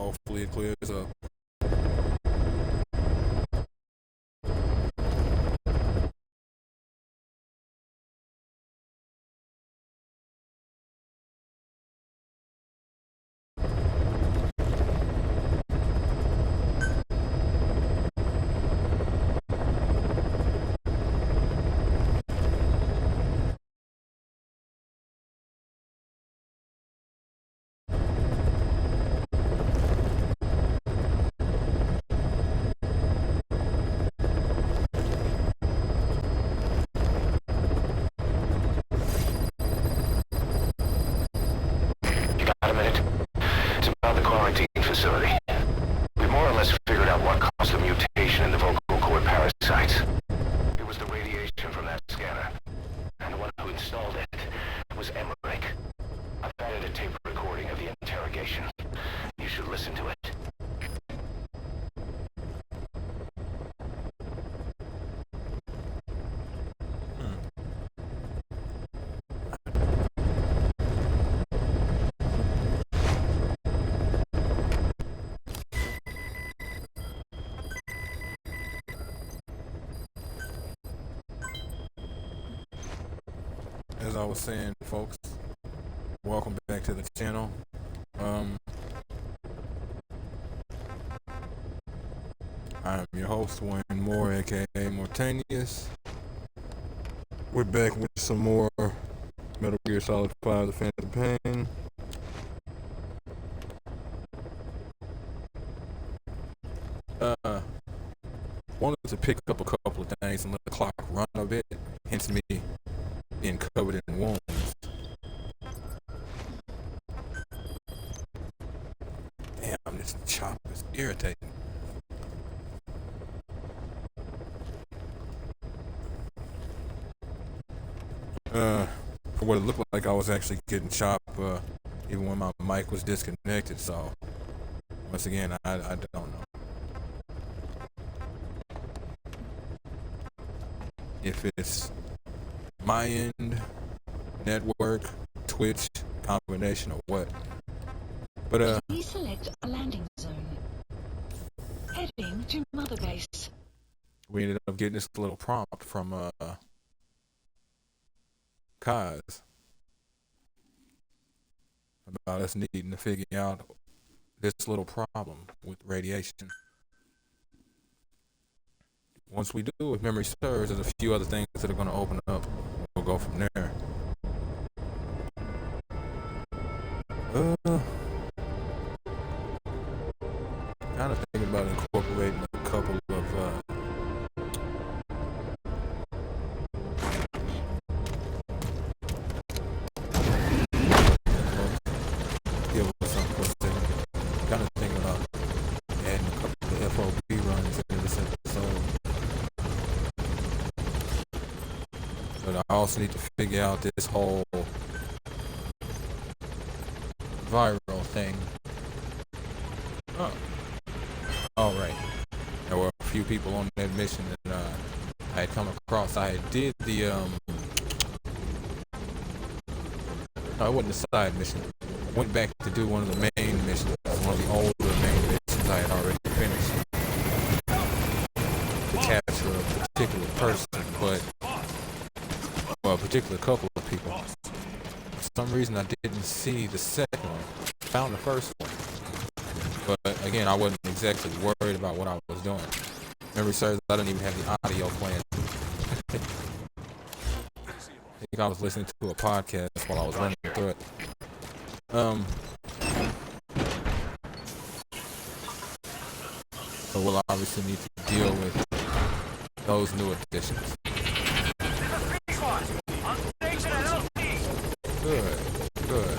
Hopefully it clears up. Got a minute? It's about the quarantine facility. We more or less figured out what caused the mutation in the vocal cord parasites. It was the radiation from that scanner. And the one who installed it was Emmerich. I've added a tape recording of the interrogation. You should listen to it. As I was saying, folks, welcome back to the channel. I'm your host, Wayne Moore, aka Mortanius. We're back with some more Metal Gear Solid 5: The Phantom Pain. Wanted to pick up a couple of things and let the clock run a bit, hence me being covered in wounds. Damn, this chop is irritating. For what it looked like, I was actually getting chopped even when my mic was disconnected, so once again, I don't know if it's my end, network, Twitch, combination, or what. But Please select a landing zone. Heading to Mother Base. we ended up getting this little prompt from Kaz about us needing to figure out this little problem with radiation. Once we do, if memory serves, there's a few other things that are going to open up. We'll go from there. Kind of thinking about incorporating a couple of give us some perspective. Kind of thinking about adding a couple of FOB runs into this episode. But I also need to figure out this whole viral thing. Oh. All right. There were a few people on that mission that I had come across. I did the no, it wasn't a side mission. I went back to do one of the main missions, one of the older main missions I had already finished, to capture a particular person, well, a particular couple of people. For some reason, I didn't see the second one. Found the first one, but again, I wasn't exactly worried about what I was doing. Memory serves, I didn't even have the audio playing. I think I was listening to a podcast while I was running through it. So we'll obviously need to deal with those new additions. Good.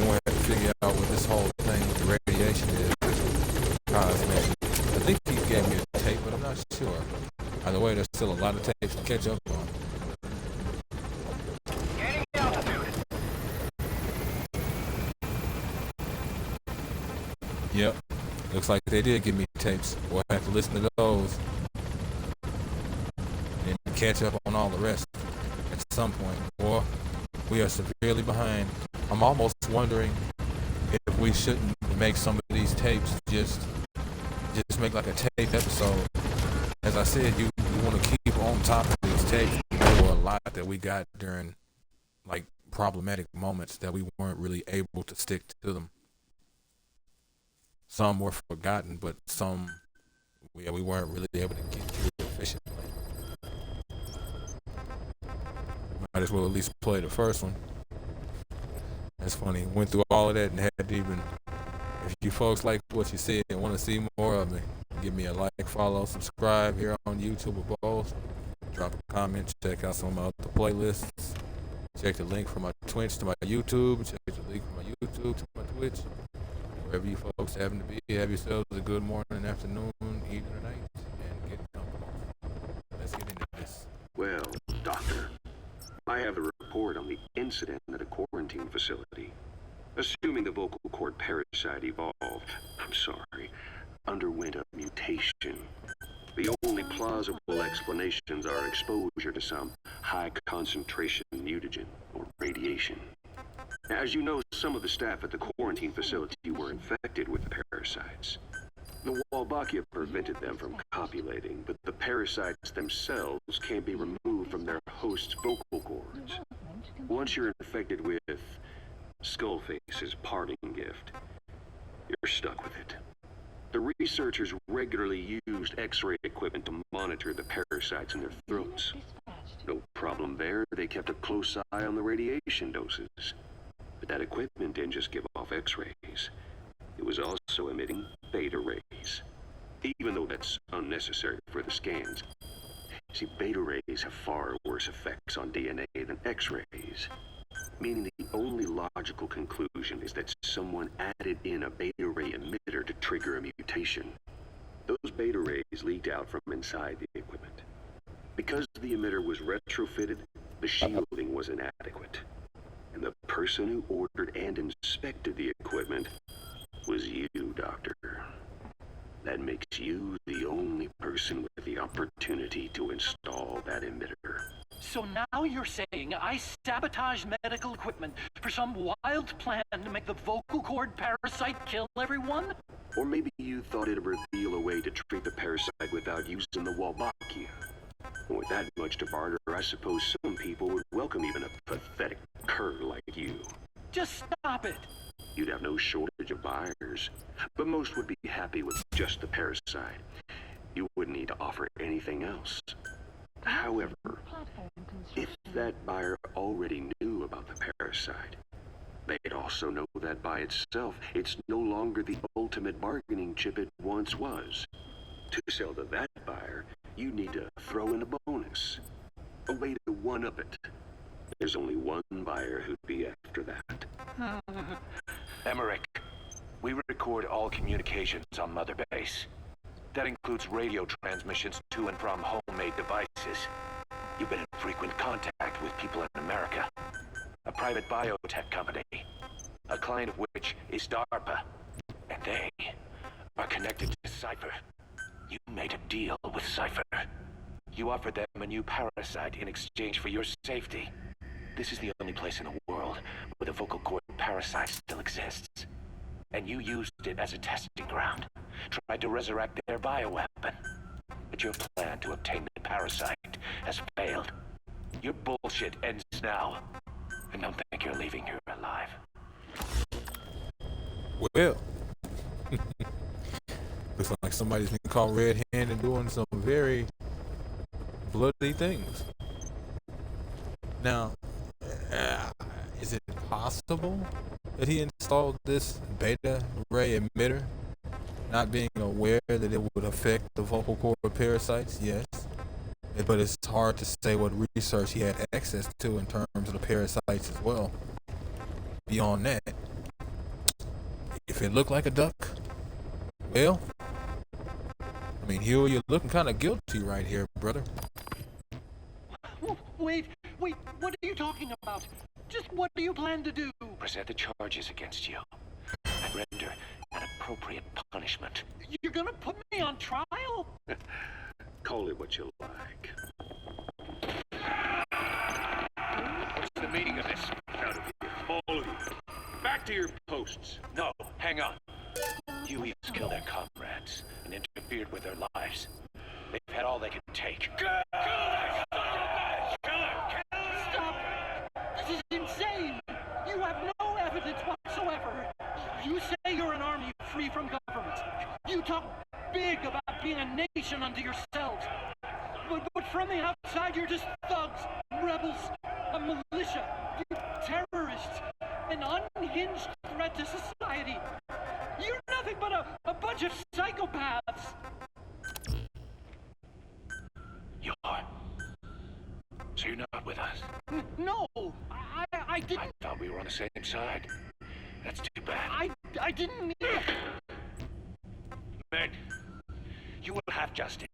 We'll have to figure out what this whole thing with the radiation is. Cosmetic. I think he gave me a tape, but I'm not sure. Either way, there's still a lot of tapes to catch up on. Yep. Looks like they did give me tapes. We'll have to listen to those and catch up on all the rest at some point. Or we are severely behind. I'm almost wondering if we shouldn't make some of these tapes just make like a tape episode. As I said, you want to keep on top of these tapes. There were a lot that we got during like problematic moments that we weren't really able to stick to them. Some were forgotten, but some we weren't really able to get through efficiently. Might as well at least play the first one. That's funny. Went through all of that and had to even. If you folks like what you see and want to see more of me, give me a like, follow, subscribe here on YouTube or both. Drop a comment, check out some of my other playlists. Check the link from my Twitch to my YouTube. Check the link from my YouTube to my Twitch. Wherever you folks happen to be, have yourselves a good morning, afternoon, evening, or night, and get comfortable. Let's get into this. Well, Doctor, I have a report on the incident at a quarantine facility. Assuming the vocal cord parasite underwent a mutation. The only plausible explanations are exposure to some high-concentration mutagen or radiation. As you know, some of the staff at the quarantine facility were infected with the parasites. The Wolbachia prevented them from copulating, but the parasites themselves can't be removed from their host's vocal cords. Once you're infected with Skullface's parting gift, you're stuck with it. The researchers regularly used X-ray equipment to monitor the parasites in their throats. No problem there, they kept a close eye on the radiation doses. But that equipment didn't just give off X-rays. It was also emitting beta rays. Even though that's unnecessary for the scans. See, beta rays have far worse effects on DNA than X-rays. Meaning the only logical conclusion is that someone added in a beta ray emitter to trigger a mutation. Those beta rays leaked out from inside the equipment. Because the emitter was retrofitted, the shielding was inadequate. And the person who ordered and inspected the equipment was you, Doctor. That makes you the only person with the opportunity to install that emitter. So now you're saying I sabotaged medical equipment for some wild plan to make the vocal cord parasite kill everyone? Or maybe you thought it'd reveal a way to treat the parasite without using the Wolbachia. With that much to barter, I suppose some people would welcome even a pathetic cur like you. Just stop it! You'd have no shortage of buyers, but most would be happy with just the parasite. You wouldn't need to offer anything else. However, if that buyer already knew about the parasite, they'd also know that by itself, it's no longer the ultimate bargaining chip it once was. To sell to that buyer, you need to throw in a bonus. A way to one-up it. There's only one buyer who'd be after that. Emmerich, we record all communications on Mother Base. That includes radio transmissions to and from homemade devices. You've been in frequent contact with people in America. A private biotech company, a client of which is DARPA. And they are connected to Cypher. You made a deal with Cypher. You offered them a new parasite in exchange for your safety. This is the only place in the world where the vocal cord parasite still exists. And you used it as a testing ground. Tried to resurrect their bioweapon. But your plan to obtain the parasite has failed. Your bullshit ends now. And don't think you're leaving here alive. Well, looks like somebody's been caught red-handed doing some very bloody things. Now, is it possible that he installed this beta ray emitter, not being aware that it would affect the vocal cord parasites? Yes. But it's hard to say what research he had access to in terms of the parasites as well. Beyond that, if it looked like a duck, well, I mean, Huey, you're looking kind of guilty right here, brother. Wait, what are you talking about? Just what do you plan to do? Present the charges against you and render an appropriate punishment. You're gonna put me on trial? Call it what you like. What's the meaning of this? Out of here, all of you. Back to your posts. No, hang on. Huey has killed their comrades and interfered with their lives. They've had all they can take. Stop! This is insane! You have no evidence whatsoever. You say you're an army free from government. You talk big about being a nation unto yourselves. But from the outside, you're just thugs, rebels, a militia, you terrorists, an unhinged threat to society. You're nothing but a bunch of psychopaths. So you're not with us? No, I didn't. I thought we were on the same side. That's too bad. I didn't mean. Men, you will have justice.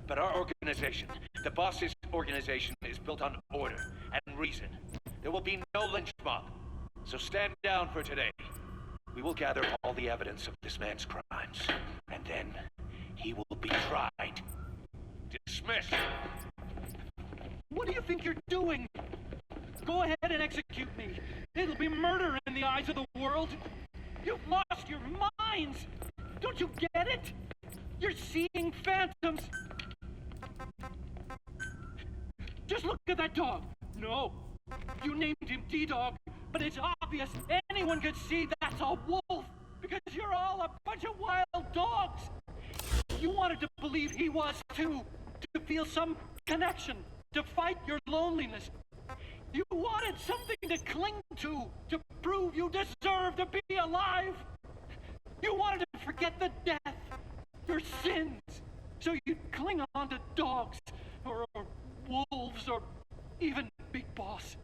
But our organization, the boss's organization, is built on order and reason. There will be no lynch mob. So stand down for today. We will gather all the evidence of this man's crimes. And then he will be tried. Dismissed. What do you think you're doing? Go ahead and execute me. It'll be murder in the eyes of the world. You've lost your minds. Don't you get it? You're seeing phantoms. Just look at that dog. No, you named him D-Dog, but it's obvious anyone could see that's a wolf because you're all a bunch of wild dogs. You wanted to believe he was too, to feel some connection, to fight your loneliness. You wanted something to cling to prove you deserve to be alive. You wanted to forget the death, your sins, so you'd cling on to dogs, or wolves, or even Big Boss.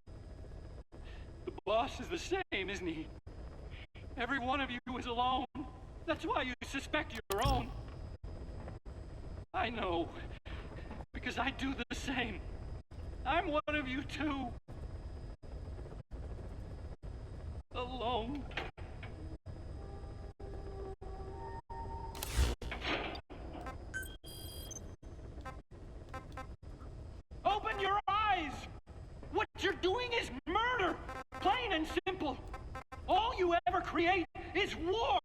The boss is the same, isn't he? Every one of you is alone. That's why you suspect your own. I know, because I do the same. I'm one of you too. Alone. Open your eyes! What you're doing is murder! Plain and simple. All you ever create is war!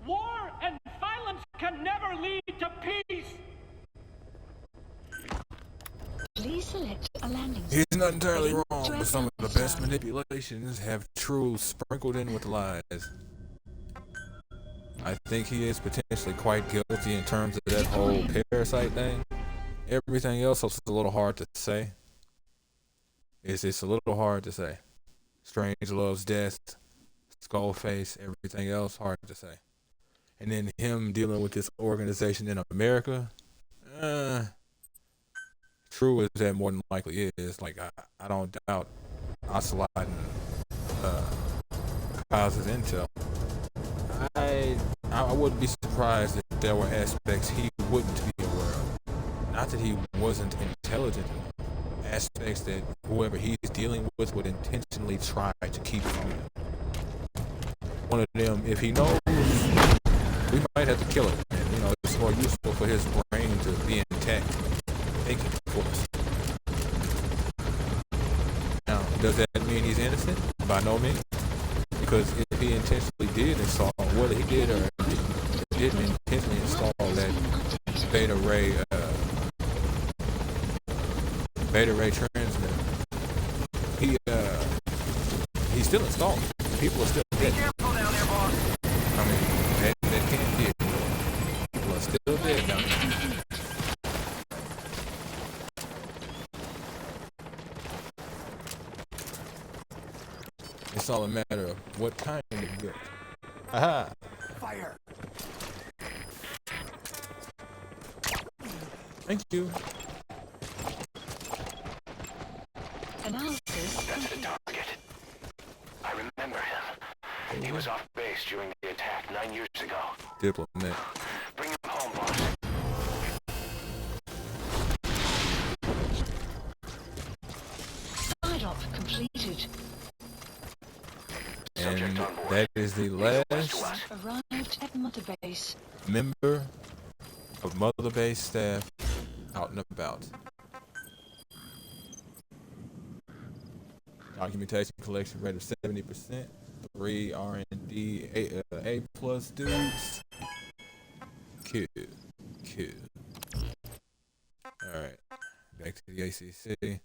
War and violence can never lead to peace! Please select a landing He's zone. not entirely Heading wrong, to but some of the best Afghanistan. manipulations have truth sprinkled in with lies. I think he is potentially quite guilty in terms of that whole parasite thing. Everything else is a little hard to say. It's a little hard to say. Strangelove's death, Skullface, everything else hard to say. And then him dealing with this organization in America, true as that more than likely is. Like I don't doubt Ocelot and Kyle's intel. I wouldn't be surprised if there were aspects he wouldn't be aware of. Not that he wasn't intelligent enough. Aspects that whoever he's dealing with would intentionally try to keep from him. One of them, if he knows, we might have to kill it. And, it's more useful for his brain to be intact, thinking for us. Now, does that mean he's innocent? By no means. Because if he intentionally did install, whether he did or didn't intentionally install that beta ray transmitter, he's still installed. People are still dead. Be careful down there, boss. I mean, that can't be it. People are still dead down there. It's all a matter of what kind of guilt. Aha! Fire! Thank you. Analysis That's the complete. target. I remember him. He was off base during the attack 9 years ago. Diplomat. Bring him home, boss. Side-op completed. And Subject on board. that is the last Arrived at Mother Base. member of Mother Base staff out and about. Documentation collection rate of 70%. 3 R&D A+ dudes. Cool. Alright. Back to the ACC.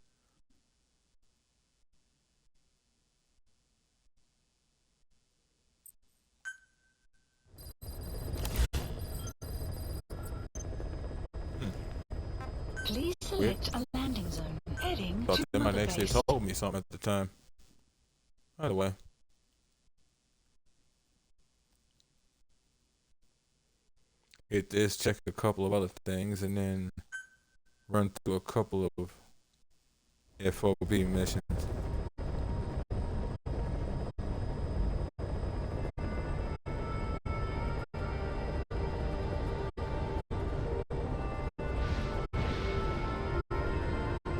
Please select a landing zone. Heading Thought to they might Mother actually Base. have told me something at the time. By the way. Hit this, check a couple of other things, and then run through a couple of FOB missions.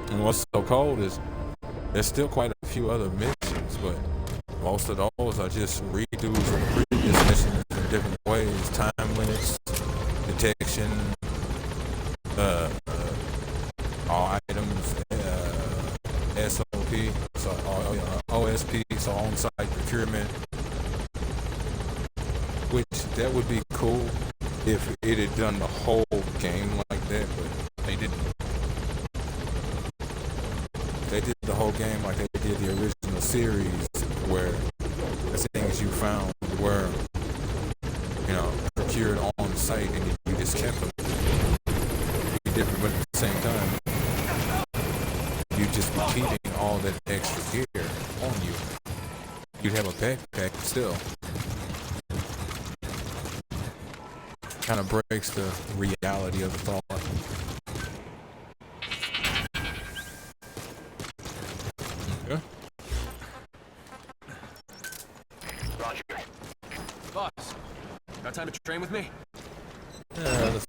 And what's so cold is there's still quite a few other missions, but most of those are just redos of previous missions in different ways. Time limits, detection, all items, SOP, so OSP, so on-site procurement. Which that would be cool if it had done the whole game like that, but they didn't. They did the whole game like they did the original series, where the things you found were, procured on site, and you just kept them. It'd be different, but at the same time, you'd just be keeping all that extra gear on you. You'd have a backpack still. Kind of breaks the reality of the thought. Yeah. Roger. Boss, got time to train with me? Yeah, let's...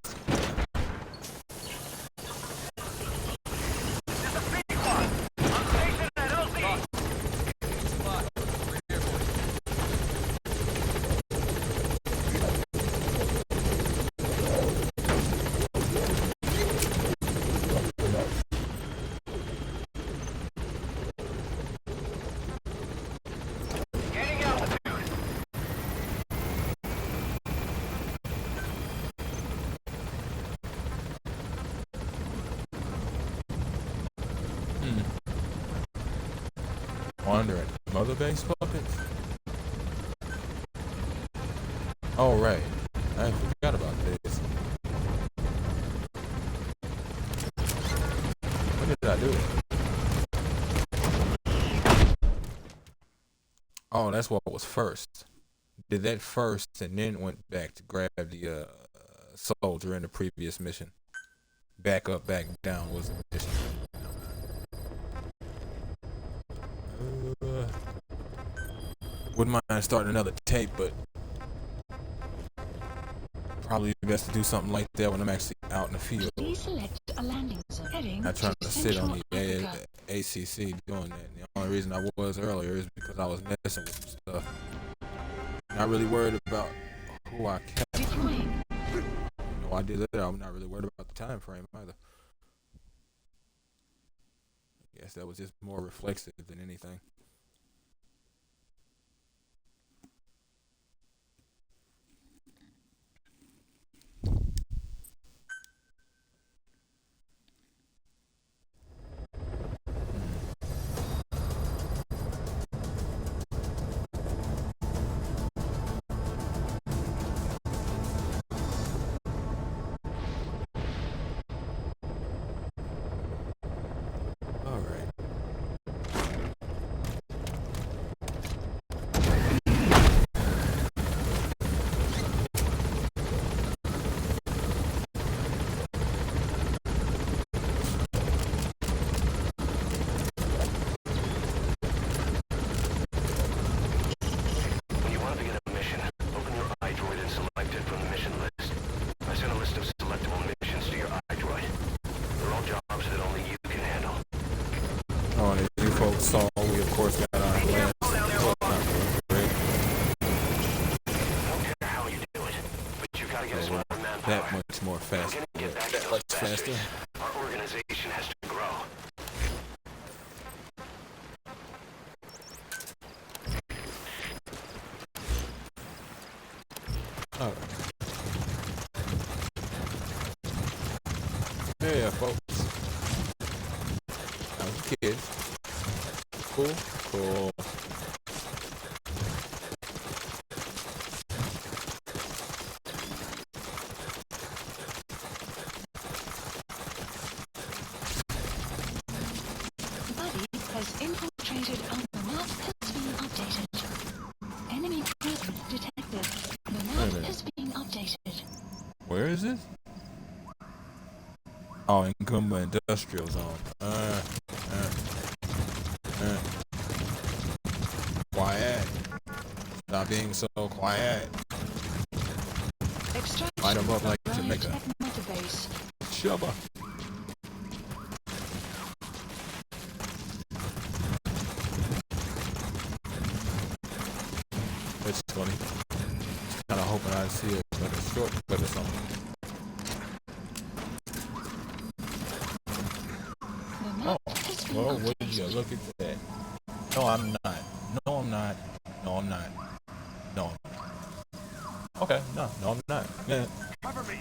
Wondering, Mother Base puppets? Oh right, I forgot about this. When did I do it? Oh, that's what was first. Did that first and then went back to grab the soldier in the previous mission. Back up, back down was the mission. Wouldn't mind starting another tape, but probably best to do something like that when I'm actually out in the field. Please select a landing zone. Heading Not trying to sit Central on the Africa. ACC doing that. The only reason I was earlier is because I was messing with some stuff. Not really worried about who I kept. Deploying. No, I did that. I'm not really worried about the time frame either. I guess that was just more reflexive than anything. When you want to begin a mission, open your iDroid and select it from the mission list. I sent a list of selectable missions to your iDroid. They're all jobs that only you can handle. Oh, and as you folks saw, we of course got our last break. I don't care how you do it, but you've got to get us more manpower. That much more We're fast. gonna get back to That those much bastards. faster. Our organization has to grow. Oh. Yeah, folks. That was a kid. Cool, cool. Buddy has infiltrated and the map has been updated. Enemy presence detected. The map is being updated. Where is this? Oh, in Kumba Industrial Zone. Quiet. Stop being so quiet. Extraction Light 'em up like arrived Jamaica. at Metabase. Shubba. It's funny. Kinda hoping I'd see it like a shortcut or something. The map has been Well, would updated. you look at that? No, I'm not. No, I'm not. No, I'm not. No, I'm not. Okay, no, I'm not. Yeah. Cover me.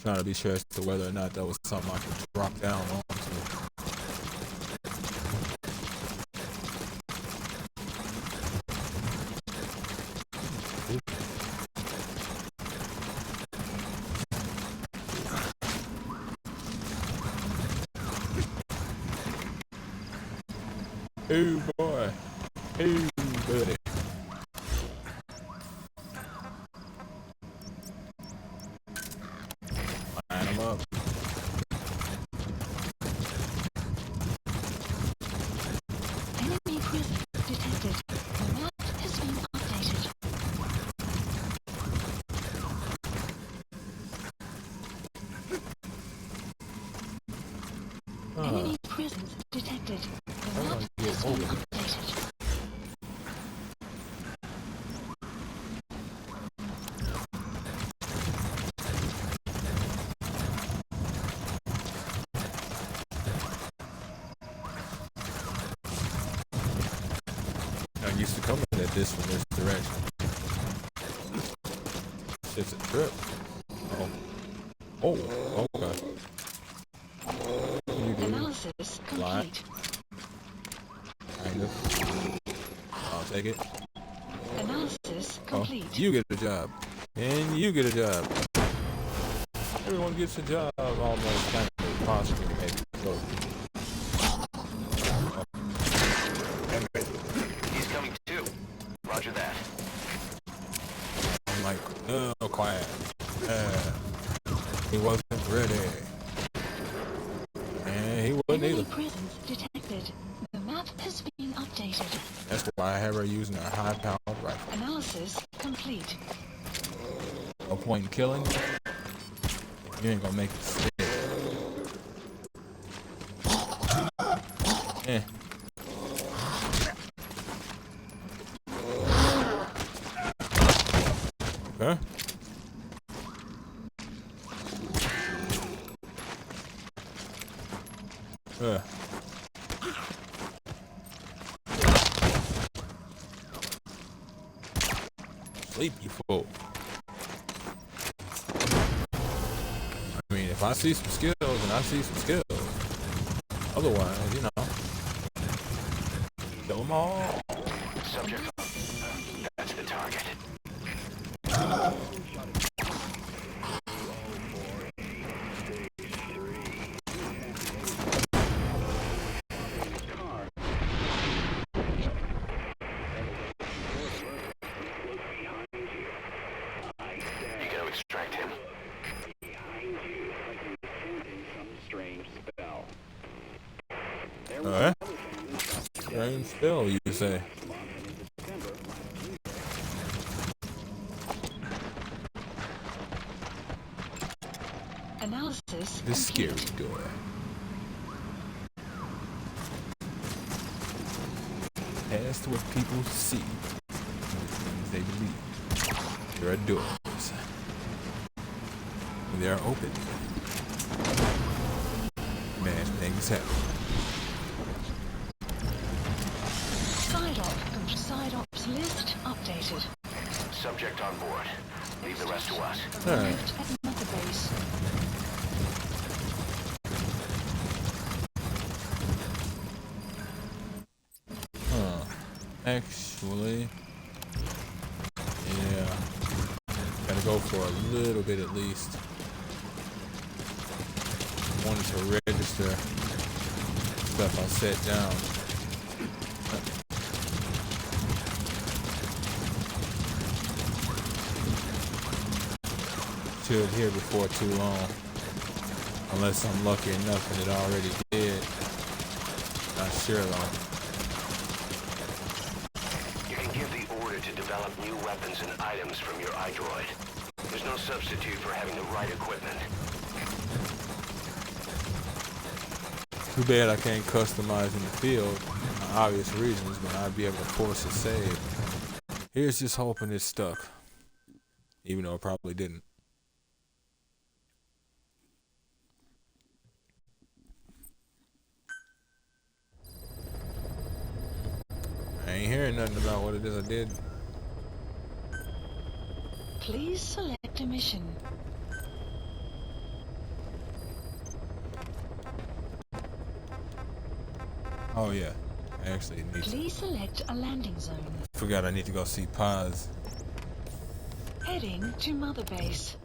Trying to be sure as to whether or not that was something I could drop down onto. Hey boy. Hey buddy. Line 'em up. Enemy presence detected. The map has been updated. Enemy presence detected. The map has been updated. I'm used to coming at this from this direction. It's a trip. Oh, okay. You do. Analysis complete. Kind of. I'll take it. Analysis Oh, complete. you get a job. And you get a job. Everyone gets a job almost kind of possibly maybe. So, He's coming too. Roger that. I'm like, no, quiet. He wasn't ready. And he wasn't Enemy either. presence detected. The map has been updated. That's why I have her using a high-powered rifle. Analysis complete. No point in killing you. You ain't gonna make it stick. Eh. Huh? Sleep, you fool. I mean, if I see some skills, then I see some skills. Otherwise, you know, kill them all. Subject. That's the target. You gotta extract him. Alright. Strange spell, you say. Analysis The scary complete. door. Past what people see. Things they believe. There are doors. They are open. Man's What's happening? Side ops list updated. Subject on board. Leave the rest to us. Arrived at Mother Base. Actually, yeah. Gotta go for a little bit at least. Wanted to register stuff I set down. Should hear before too long, unless I'm lucky enough and it already did. Not sure though. You can give the order to develop new weapons and items from your iDroid. There's no substitute for having the right equipment. Too bad I can't customize in the field, for obvious reasons, but I'd be able to force a save. Here's just hoping it stuck, even though it probably didn't. I ain't hearing nothing about what it is I did. Please select a mission. Oh yeah, I actually need to. Please select a landing zone. Forgot I need to go see Paz. Heading to Mother Base.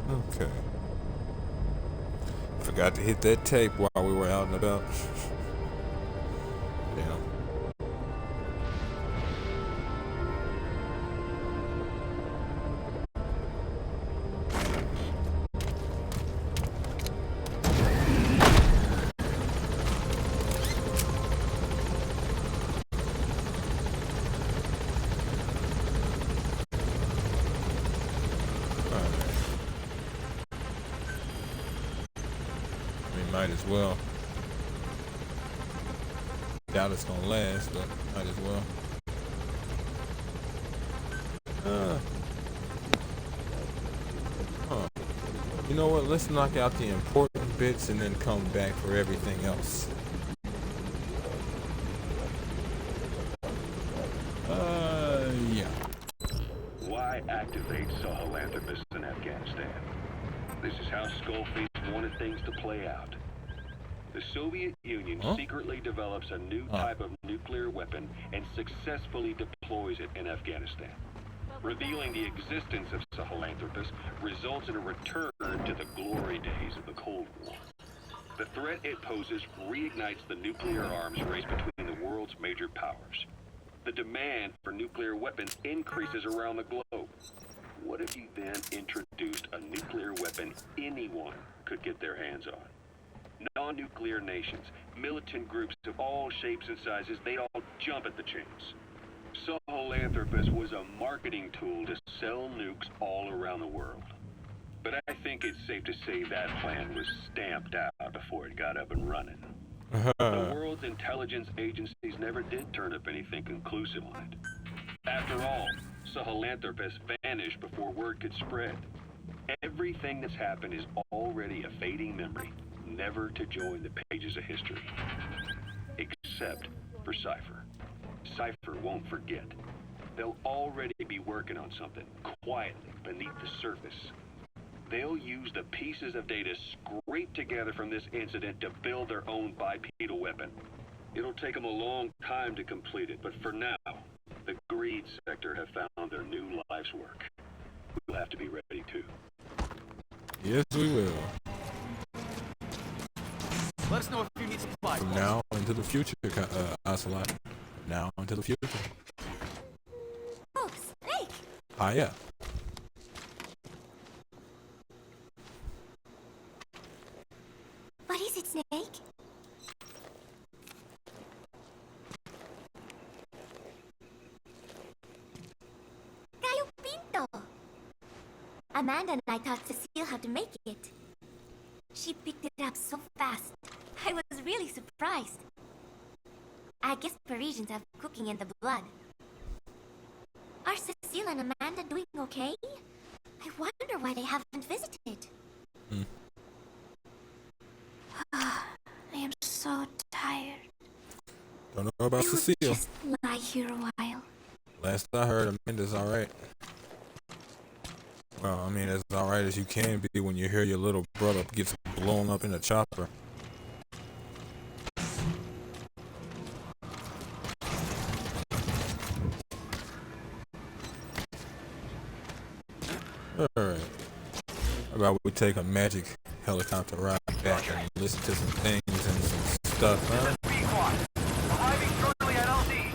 Okay. Forgot to hit that tape while we were out and about. Damn. Might as well. Doubt it's gonna last, but might as well. You know what? Let's knock out the important bits and then come back for everything else. Yeah. Why activate Sahelanthropus in Afghanistan? This is how Skullface wanted things to play out. The Soviet Union secretly develops a new type of nuclear weapon and successfully deploys it in Afghanistan. Revealing the existence of Sahelanthropus results in a return to the glory days of the Cold War. The threat it poses reignites the nuclear arms race between the world's major powers. The demand for nuclear weapons increases around the globe. What if you then introduced a nuclear weapon anyone could get their hands on? Non-nuclear nations, militant groups of all shapes and sizes, they all jump at the chance. Sahelanthropus was a marketing tool to sell nukes all around the world. But I think it's safe to say that plan was stamped out before it got up and running. The world's intelligence agencies never did turn up anything conclusive on it. After all, Sahelanthropus vanished before word could spread. Everything that's happened is already a fading memory, never to join the pages of history. Except for Cypher. Cypher won't forget. They'll already be working on something, quietly, beneath the surface. They'll use the pieces of data scraped together from this incident to build their own bipedal weapon. It'll take them a long time to complete it, but for now, the greed sector have found their new life's work. We'll have to be ready too. Yes, we will. Let us know if you need supply. From now into the future, Ocelot. Now into the future. Oh, Snake! Ah, yeah. What is it, Snake? Gallo Pinto! Amanda and I taught Cecile how to make it. She picked it up so fast. I was really surprised. I guess Parisians have cooking in the blood. Are Cecile and Amanda doing okay? I wonder why they haven't visited. I am so tired. Don't know about I will Cecile. just lie here a while. Last I heard, Amanda's alright. Well, I mean, as alright as you can be when you hear your little brother gets blown up in a chopper. Alright. How about we take a magic helicopter ride back and listen to some things and some stuff, huh? Arriving shortly at LZ.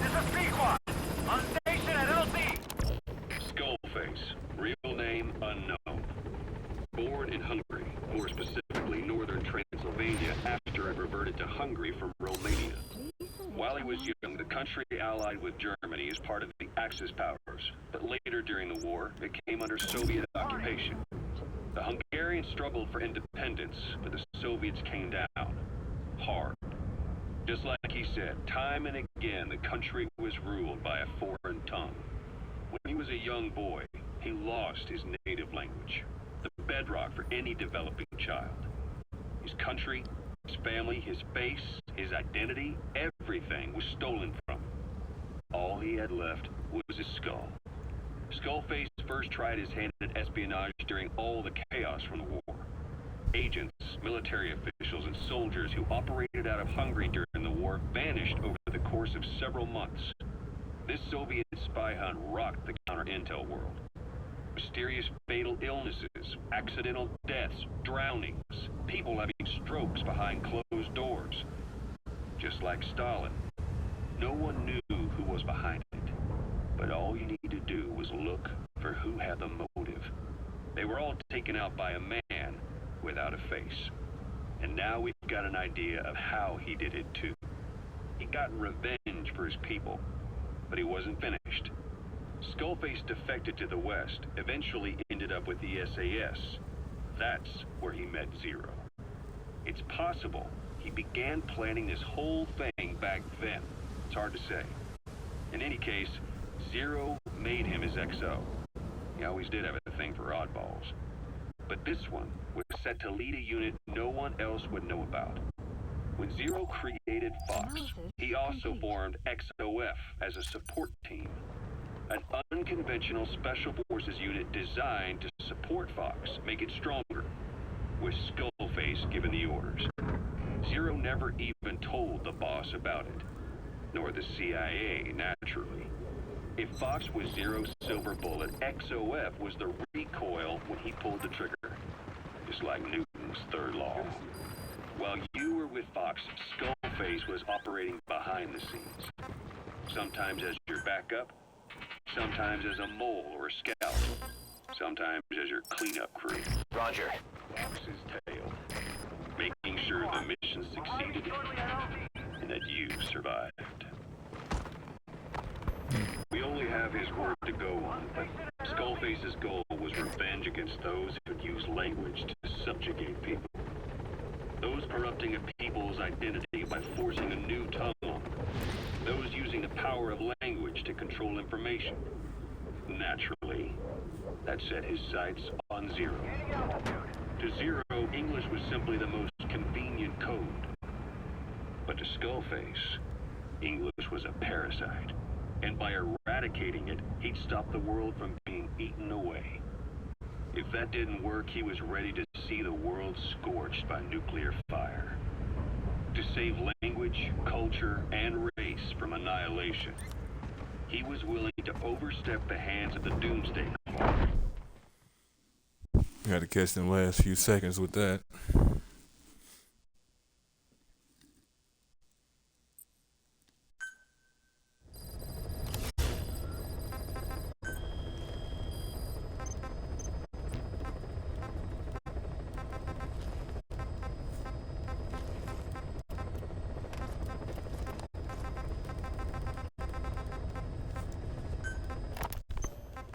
This is Pequod. On station at LZ. Skullface, real name unknown. Born in Hungary, more specifically northern Transylvania after it reverted to Hungary from Romania. While he was young, the country allied with Germany as part of the Axis powers, but later during the war, it came under Soviet occupation. The Hungarians struggled for independence, but the Soviets came down hard. Just like he said, time and again, the country was ruled by a foreign tongue. When he was a young boy, he lost his native language, the bedrock for any developing child. His country, his family, his face, his identity, everything was stolen from him. All he had left was his skull. Skullface first tried his hand at espionage during all the chaos from the war. Agents, military officials, and soldiers who operated out of Hungary during the war vanished over the course of several months. This Soviet spy hunt rocked the counter-intel world. Mysterious fatal illnesses, accidental deaths, drownings, people having strokes behind closed doors. Just like Stalin, no one knew who was behind it. But all you need to do was look for who had the motive. They were all taken out by a man without a face. And now we've got an idea of how he did it too. He got revenge for his people, but he wasn't finished. Skullface defected to the West, eventually ended up with the SAS. That's where he met Zero. It's possible he began planning this whole thing back then. It's hard to say. In any case, Zero made him his XO. He always did have a thing for oddballs. But this one was set to lead a unit no one else would know about. When Zero created Fox, he also formed XOF as a support team. An unconventional special forces unit designed to support Fox, make it stronger, with Skullface given the orders. Zero never even told the boss about it, nor the CIA, naturally. If Fox was Zero's silver bullet, XOF was the recoil when he pulled the trigger, just like Newton's third law. While you were with Fox, Skullface was operating behind the scenes, sometimes as your backup, sometimes as a mole or a scout, sometimes as your cleanup crew. Roger. Fox's tail, making sure the mission succeeded and that you survived. We only have his word to go on, but Skullface's goal was revenge against those who'd use language to subjugate people. Those corrupting a people's identity by forcing a new tongue on them. Those using the power of language to control information. Naturally, that set his sights on Zero. To Zero, English was simply the most convenient code. But to Skullface, English was a parasite. And by eradicating it, he'd stop the world from being eaten away. If that didn't work, he was ready to see the world scorched by nuclear fire. To save language, culture, and race from annihilation, he was willing to overstep the hands of the Doomsday Clock. You had to catch them last few seconds with that.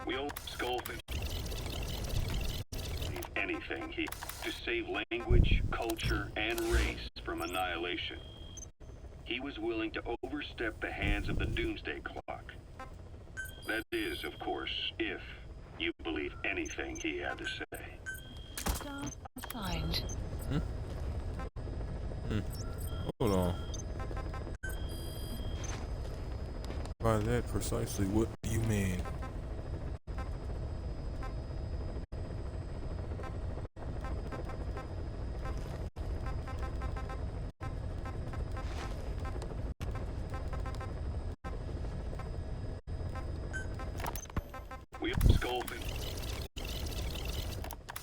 We owe Skullface. anything to save language, culture, and race from annihilation. He was willing to overstep the hands of the Doomsday Clock. That is, of course, if you believe anything he had to say. Staff assigned. Hold on. By that, precisely what do you mean? Sculpin.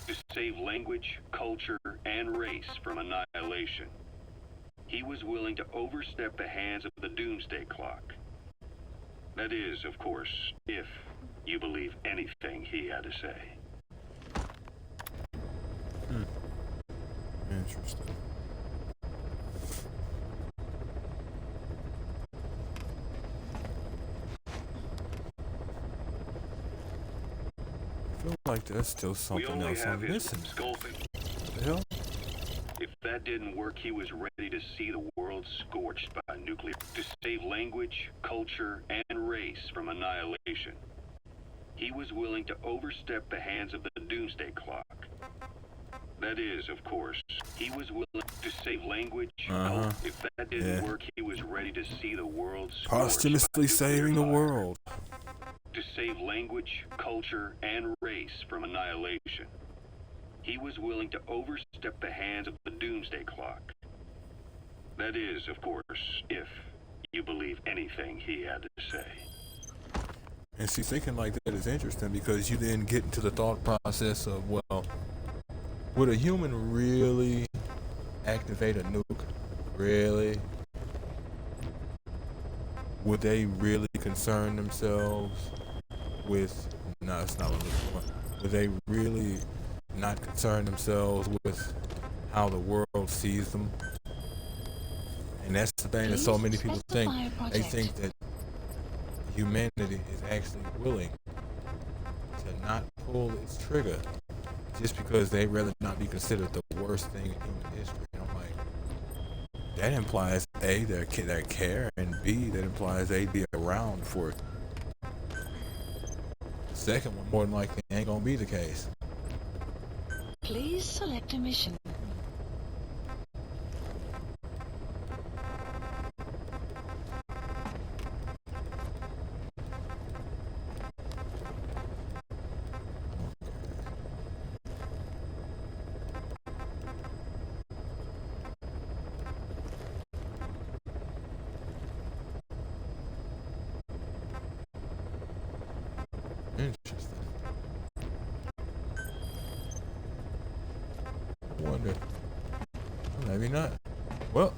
To save language, culture, and race from annihilation. He was willing to overstep the hands of the Doomsday Clock. That is, of course, if you believe anything he had to say. Interesting. I feel like there's still something else I'm missing. Sculpin. What the hell? If that didn't work, he was ready to see the world scorched by nuclear to save language, culture, and race from annihilation. He was willing to overstep the hands of the Doomsday Clock. That is, of course, he was willing to save language. If that didn't work, he was ready to see the world scorched Posthumously saving the world. To save language, culture, and race from annihilation. He was willing to overstep the hands of the Doomsday Clock. That is, of course, if you believe anything he had to say. And see, thinking like that is interesting because you then get into the thought process of, well, would a human really activate a nuke? Really? Would they really concern themselves with, no, it's not what I'm looking for. Would they really not concern themselves with how the world sees them? And that's the thing that so many people think. They think that humanity is actually willing to not pull its trigger just because they'd rather not be considered the worst thing in human history. And I'm like, that implies A, their care, and B, that implies they'd be around for it. The second one, more than likely, ain't gonna be the case. Please select a mission. Interesting. Wonder. Maybe not. Well,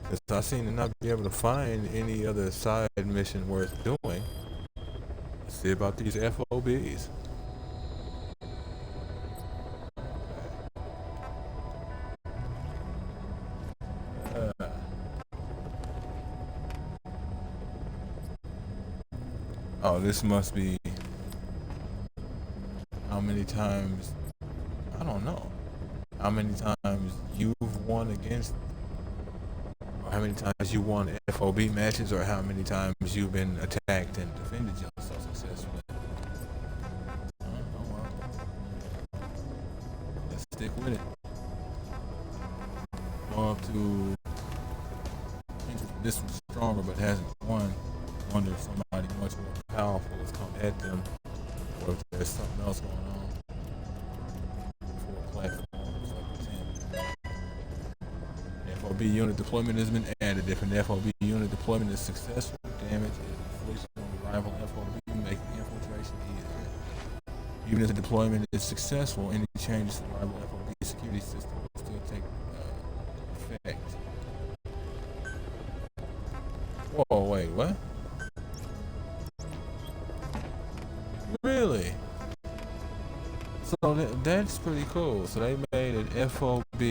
since I seem to not be able to find any other side mission worth doing, let's see about these FOBs. Oh, this must be how many times, I don't know, how many times you've won against, or how many times you won FOB matches, or how many times you've been attacked and defended yourself successfully. Oh, well. Let's stick with it. Go up to, this one's stronger but hasn't won. Wonder if somebody much more powerful has come at them, or if there's something else going on. For platforms like 10. FOB unit deployment has been added. If an FOB unit deployment is successful, damage is inflicted on the rival FOB, making infiltration easier. Even if the deployment is successful, any changes to the rival FOB security system will still take effect. Whoa, wait, what? Really? So that's pretty cool. So they made an FOB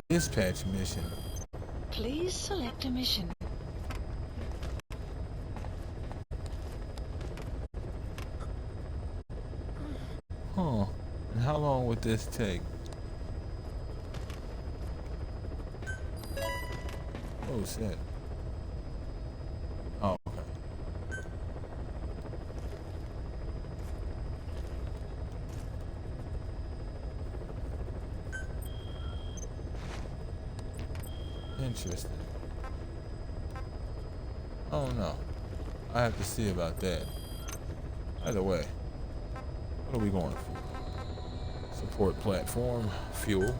dispatch mission. Please select a mission. Huh. And how long would this take? Oh shit. Oh, okay. Interesting. Oh no. I have to see about that. Either way, what are we going for? Support platform, fuel.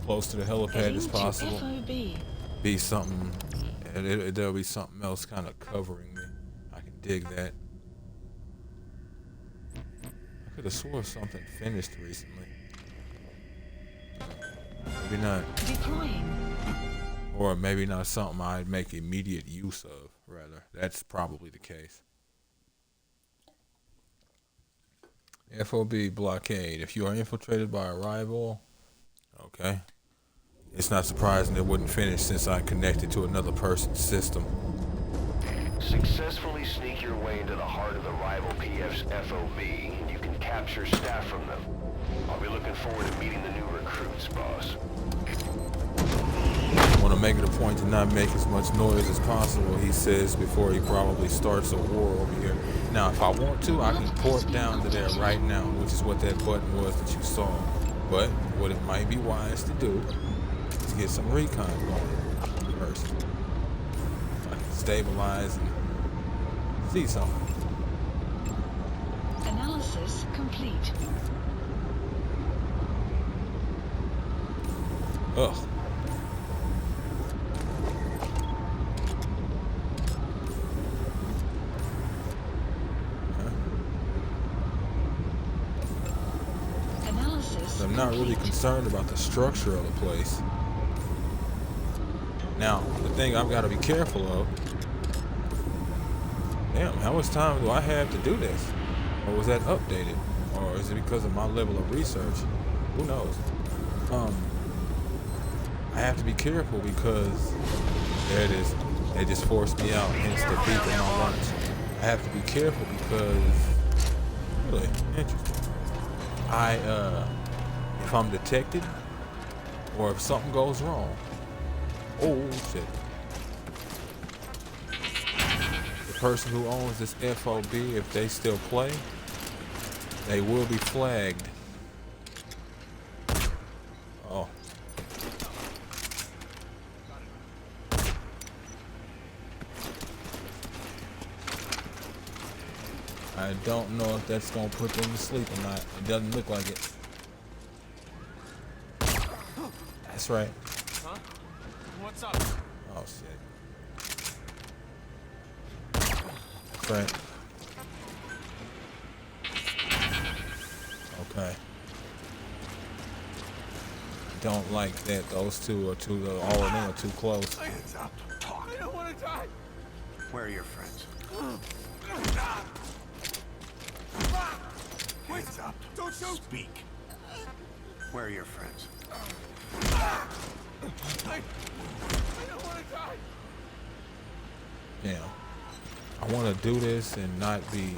Close to the helipad as possible. FOB. Be something, and there'll be something else kind of covering me. I can dig that. I could have swore something finished recently. Maybe not. Deploying. Or maybe not something I'd make immediate use of, rather. That's probably the case. FOB blockade. If you are infiltrated by a rival, okay. It's not surprising it wouldn't finish since I connected to another person's system. Successfully sneak your way into the heart of the rival PF's FOB, and you can capture staff from them. I'll be looking forward to meeting the new recruits, boss. I want to make it a point to not make as much noise as possible, he says before he probably starts a war over here. Now, if I want to, I can port down to there right now, which is what that button was that you saw. But what it might be wise to do is get some recon going first. I can stabilize and see something. Analysis complete. Ugh. Analysis I'm not really complete. concerned about the structure of the place. Now, the thing I've got to be careful of. Damn, how much time do I have to do this? Or was that updated? Or is it because of my level of research? Who knows? I have to be careful because there it is. They just forced me out, hence the beep of my lunch. I have to be careful because really interesting. If I'm detected or if something goes wrong. Oh shit. The person who owns this FOB, if they still play, they will be flagged. Oh. I don't know if that's gonna put them to sleep or not. It doesn't look like it. That's right. Huh? What's up? Oh shit. That's right. Okay. Don't like that. Those two are too. All of them are too close. Hands up. I don't want to die. Where are your friends? Hands up. Don't shoot. Speak. Where are your friends? I don't want to die. Damn. I want to do this and not be.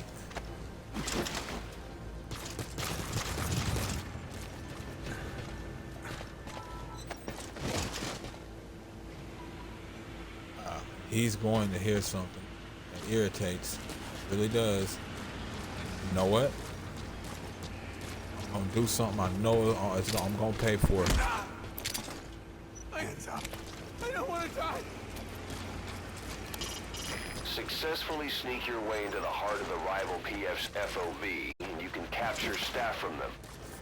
He's going to hear something that irritates. Really does. You know what? I'm gonna do something I know I'm gonna pay for it. Hands up. I don't want to die. Successfully sneak your way into the heart of the rival PF's FOB, and you can capture staff from them.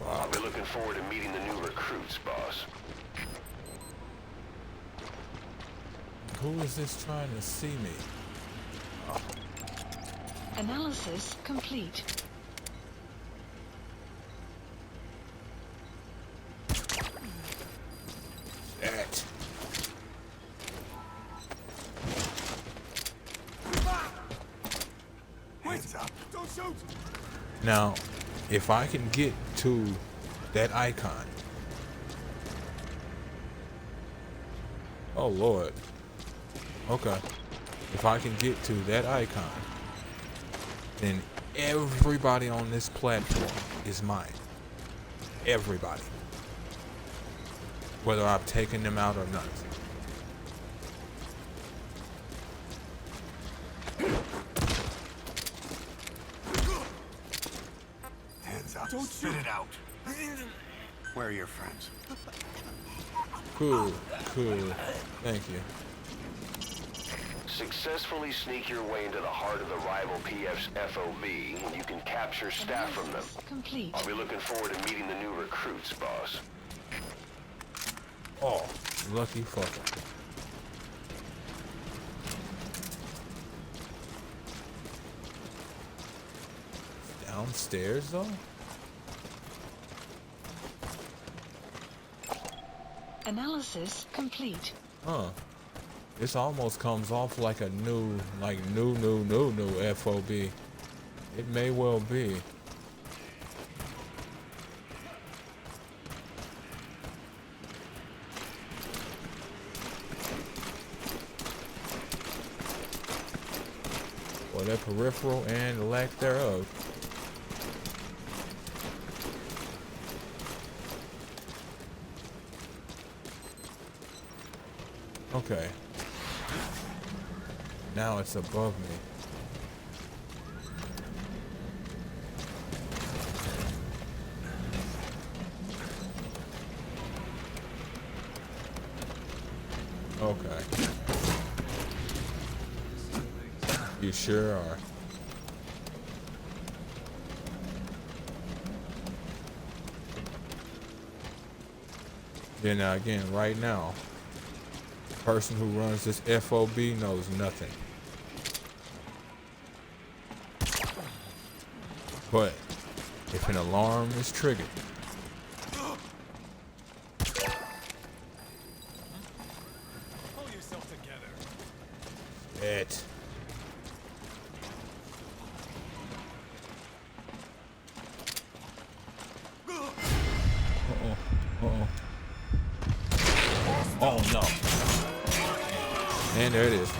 I'll be looking forward to meeting the new recruits, boss. Who is this trying to see me? Oh. Analysis complete. Shit. Hands up. Don't shoot. Now, if I can get to that icon. Oh Lord. Okay. If I can get to that icon, then everybody on this platform is mine. Everybody. Whether I've taken them out or not. Hands up. Don't spit it out. Where are your friends? Cool. Thank you. Successfully sneak your way into the heart of the rival PF's FOB, and you can capture staff from them. Complete. I'll be looking forward to meeting the new recruits, boss. Oh, lucky fucker. Downstairs though? Analysis complete. Huh. This almost comes off like a new FOB. It may well be. Or their peripheral and lack thereof. Okay. Now it's above me. Okay. You sure are. Then again, right now, the person who runs this FOB knows nothing. But if an alarm is triggered, Pull yourself together. it. Oh no. And there it is.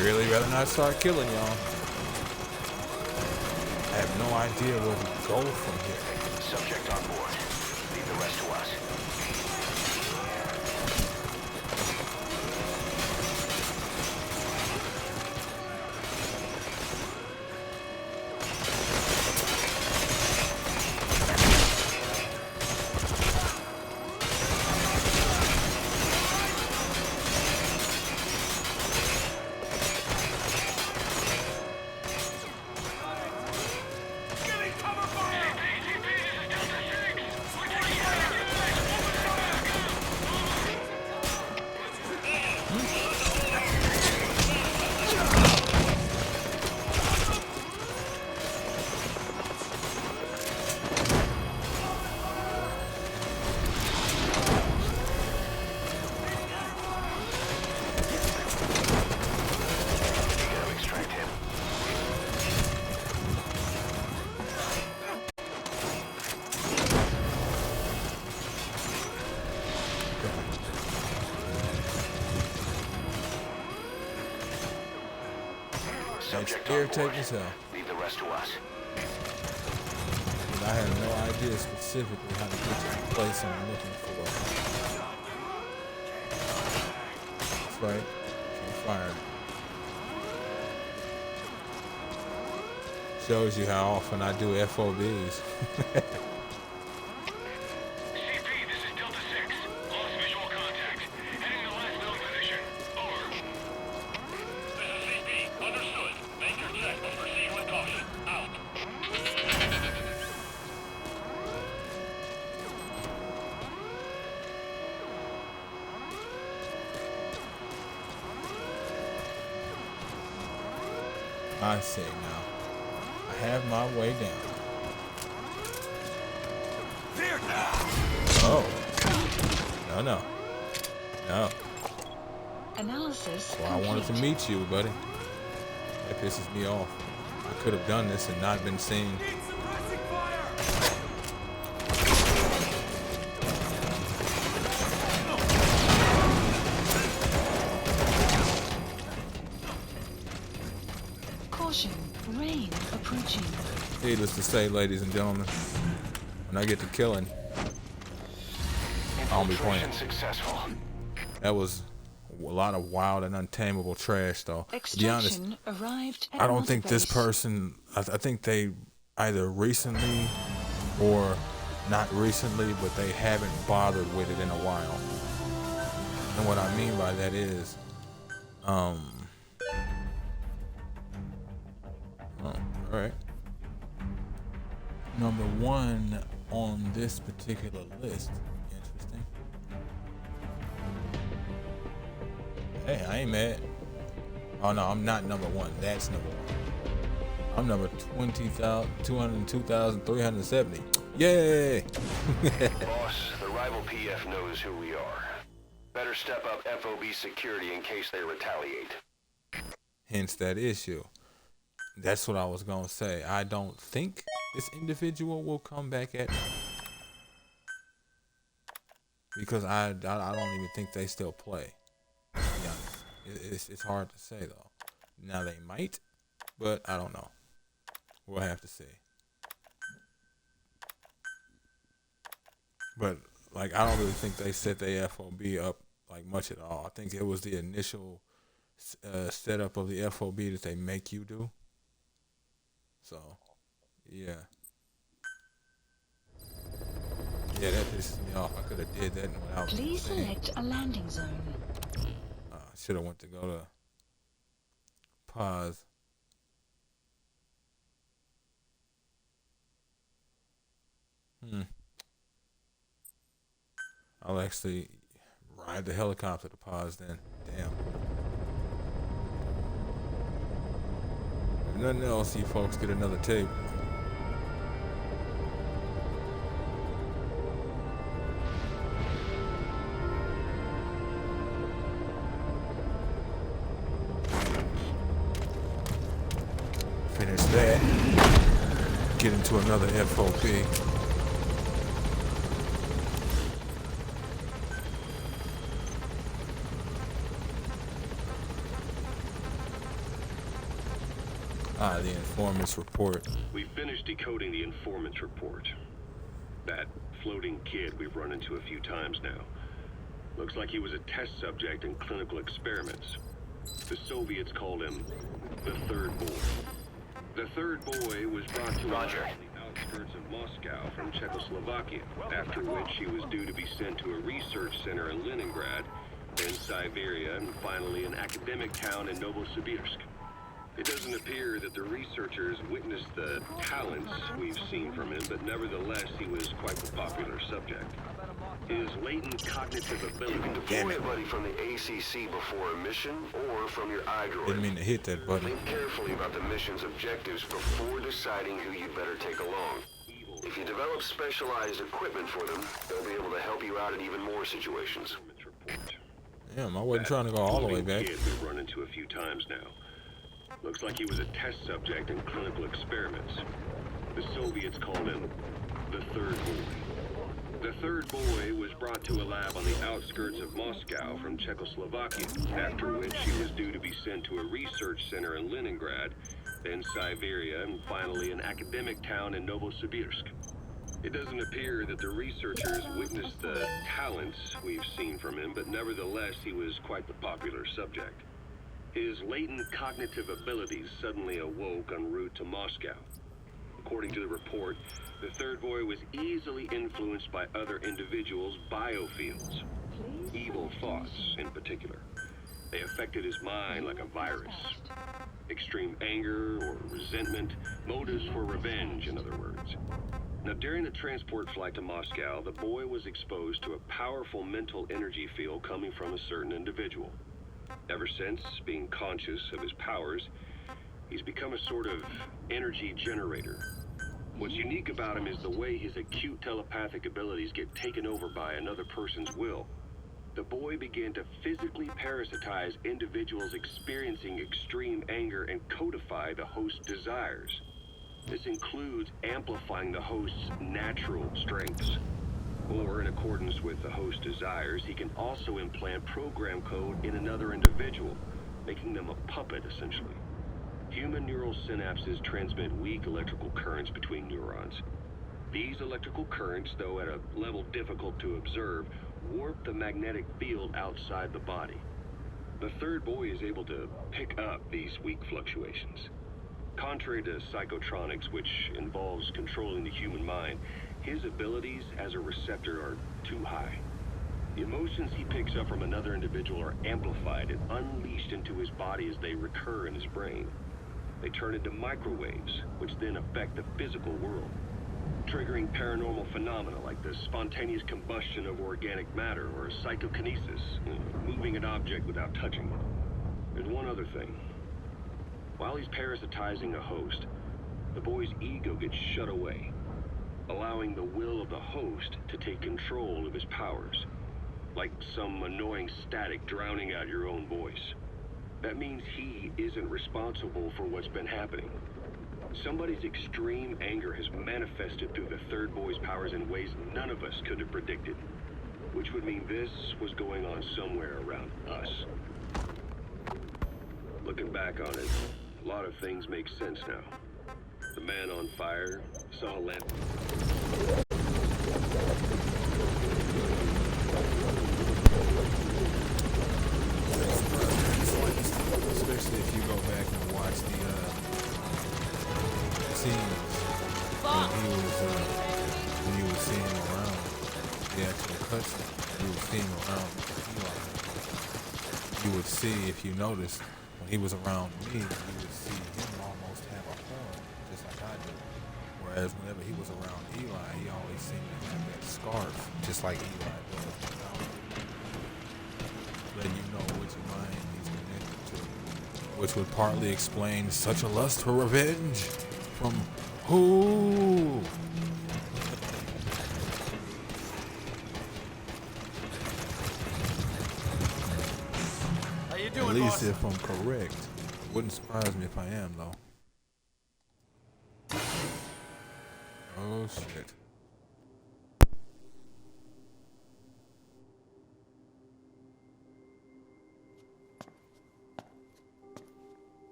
Really rather not start killing y'all. I have no idea where we go from here. Subject on board. Leave the rest to us. It's irritating as hell. Leave the rest to us. I have no idea specifically how to get to the place I'm looking for. That's right. She fired. Shows you how often I do FOBs. I say now, I have my way down. Oh. No. Analysis. Well, I wanted to meet you, buddy. That pisses me off. I could have done this and not been seen. needless to say, ladies and gentlemen, when I get to killing, I don't be playing. Successful. That was a lot of wild and untamable trash, though. To be honest, Extraction arrived at I don't think this base. person, I think they either recently or not recently, but they haven't bothered with it in a while. And what I mean by that is, oh, all right. Number one on this particular list. Interesting. Hey, I ain't mad. Oh no, I'm not number one. That's number one. I'm number 202,370. Yay! Boss, the rival PF knows who we are. Better step up FOB security in case they retaliate. Hence that issue. That's what I was gonna say. I don't think this individual will come back at me, because I don't even think they still play. To be honest, it's hard to say though. Now they might, but I don't know. We'll have to see. But like, I don't really think they set their FOB up like much at all. I think it was the initial setup of the FOB that they make you do. So, yeah. Yeah, that pisses me off. I could have did that without. Please select a landing zone. Should have went to go to pause. I'll actually ride the helicopter to pause then. Damn. If nothing else, you folks get another tape. Finish that. Get into another FOB. The informant's report. We finished decoding the informant's report. That floating kid we've run into a few times now. Looks like he was a test subject in clinical experiments. The Soviets called him the Third Boy. The Third Boy was brought to Roger. the outskirts of Moscow from Czechoslovakia, after which he was due to be sent to a research center in Leningrad, then Siberia, and finally an academic town in Novosibirsk. It doesn't appear that the researchers witnessed the talents we've seen from him, but nevertheless, he was quite the popular subject. His latent cognitive ability... You can deploy a buddy from the ACC before a mission, or from your iDroid. Didn't mean to hit that button. Think carefully about the mission's objectives before deciding who you'd better take along. If you develop specialized equipment for them, they'll be able to help you out in even more situations. Damn, I wasn't trying to go all the way back. Kid we've run into a few times now. Looks like he was a test subject in clinical experiments. The Soviets called him the Third Boy. The Third Boy was brought to a lab on the outskirts of Moscow from Czechoslovakia, after which he was due to be sent to a research center in Leningrad, then Siberia, and finally an academic town in Novosibirsk. It doesn't appear that the researchers witnessed the talents we've seen from him, but nevertheless, he was quite the popular subject. His latent cognitive abilities suddenly awoke en route to Moscow. According to the report, the Third Boy was easily influenced by other individuals' biofields, evil thoughts in particular. They affected his mind like a virus. Extreme anger or resentment, motives for revenge, in other words. Now, during the transport flight to Moscow, the boy was exposed to a powerful mental energy field coming from a certain individual. Ever since, being conscious of his powers, he's become a sort of energy generator. What's unique about him is the way his acute telepathic abilities get taken over by another person's will. The boy began to physically parasitize individuals experiencing extreme anger and codify the host's desires. This includes amplifying the host's natural strengths. Or, in accordance with the host's desires, he can also implant program code in another individual, making them a puppet, essentially. Human neural synapses transmit weak electrical currents between neurons. These electrical currents, though at a level difficult to observe, warp the magnetic field outside the body. The third boy is able to pick up these weak fluctuations. Contrary to psychotronics, which involves controlling the human mind, his abilities as a receptor are too high. The emotions he picks up from another individual are amplified and unleashed into his body as they recur in his brain. They turn into microwaves, which then affect the physical world, triggering paranormal phenomena like the spontaneous combustion of organic matter or psychokinesis, moving an object without touching it. There's one other thing. While he's parasitizing a host, the boy's ego gets shut away, allowing the will of the host to take control of his powers, like some annoying static drowning out your own voice. That means he isn't responsible for what's been happening. Somebody's extreme anger has manifested through the third boy's powers in ways none of us could have predicted, which would mean this was going on somewhere around us. Looking back on it, a lot of things make sense now. The man on fire saw a lamp. Especially if you go back and watch the scenes when he was seeing him around, the actual cutscene he was seeing around Eli. You would see, if you noticed, when he was around me, you would see him almost have a horn, just like I do. Whereas whenever he was around Eli, he always seemed to have that scarf, just like Eli does. Letting you know which mind he's connected to, which would partly explain such a lust for revenge from who? How you doing, At least boss? if I'm correct. Wouldn't surprise me if I am, though. Oh, shit.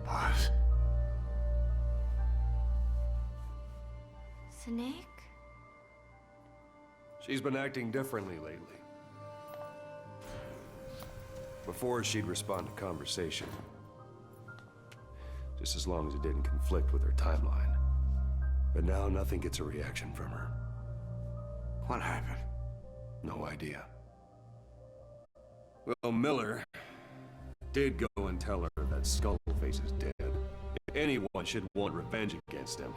Boss. Snake? She's been acting differently lately. Before, she'd respond to conversation. Just as long as it didn't conflict with her timeline. But now nothing gets a reaction from her. What happened? No idea. Well, Miller did go and tell her that Skullface is dead. If anyone should want revenge against him,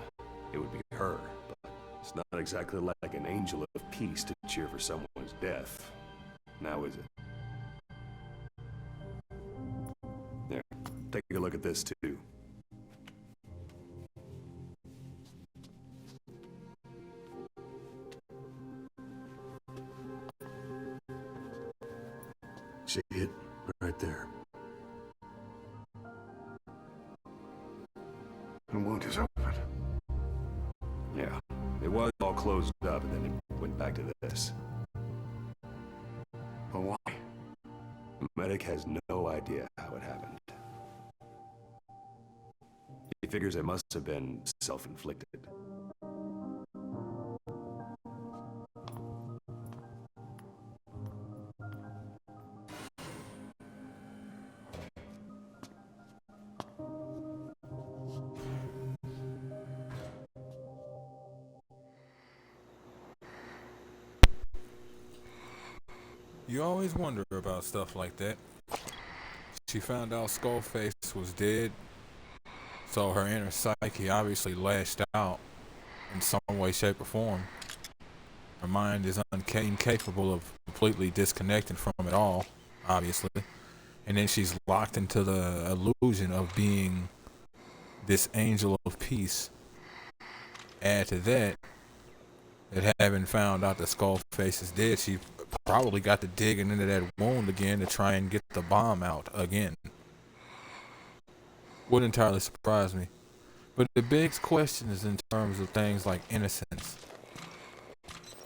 it would be her. But it's not exactly like an angel of peace to cheer for someone's death. Now is it? There, take a look at this too. See it? Right there. The wound is open. Yeah, it was all closed up and then it went back to this. But why? The medic has no idea how it happened. He figures it must have been self-inflicted. You always wonder about stuff like that. She found out Skullface was dead, so her inner psyche obviously lashed out in some way, shape, or form. Her mind is incapable of completely disconnecting from it all, obviously. And then she's locked into the illusion of being this angel of peace. Add to that having found out that Skullface is dead, she probably got to digging into that wound again to try and get the bomb out again. Wouldn't entirely surprise me. But the big question is in terms of things like innocence.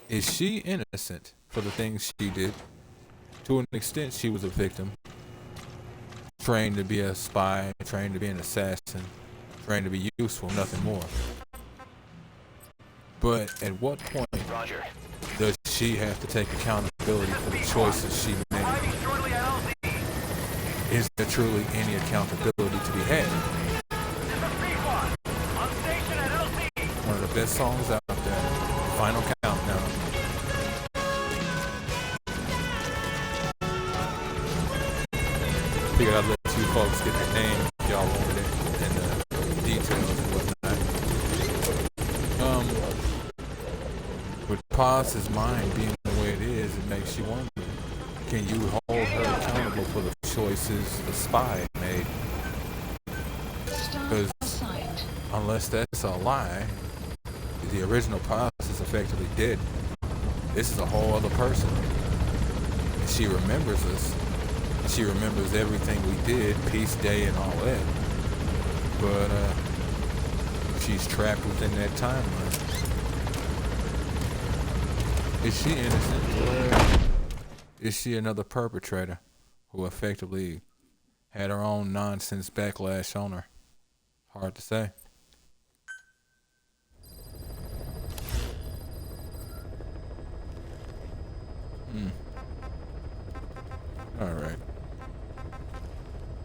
Is she innocent for the things she did? To an extent, she was a victim. Trained to be a spy, trained to be an assassin, trained to be useful, nothing more. But at what point Roger. does she have to take accountability for the choices she made? Is there truly any accountability to be had? One of the best songs out there. Final Countdown. Figured I'd let you folks get their names if y'all wanted it and the details and whatnot. With Paz's mind being the way it is, it makes you wonder, can you hold her accountable for the choices the spy made? Because unless that's a lie, the original Paz is effectively dead. This is a whole other person. And she remembers us. She remembers everything we did, peace, day, and all that. But she's trapped within that timeline. Is she innocent, or is she another perpetrator who effectively had her own nonsense backlash on her? Hard to say. Alright.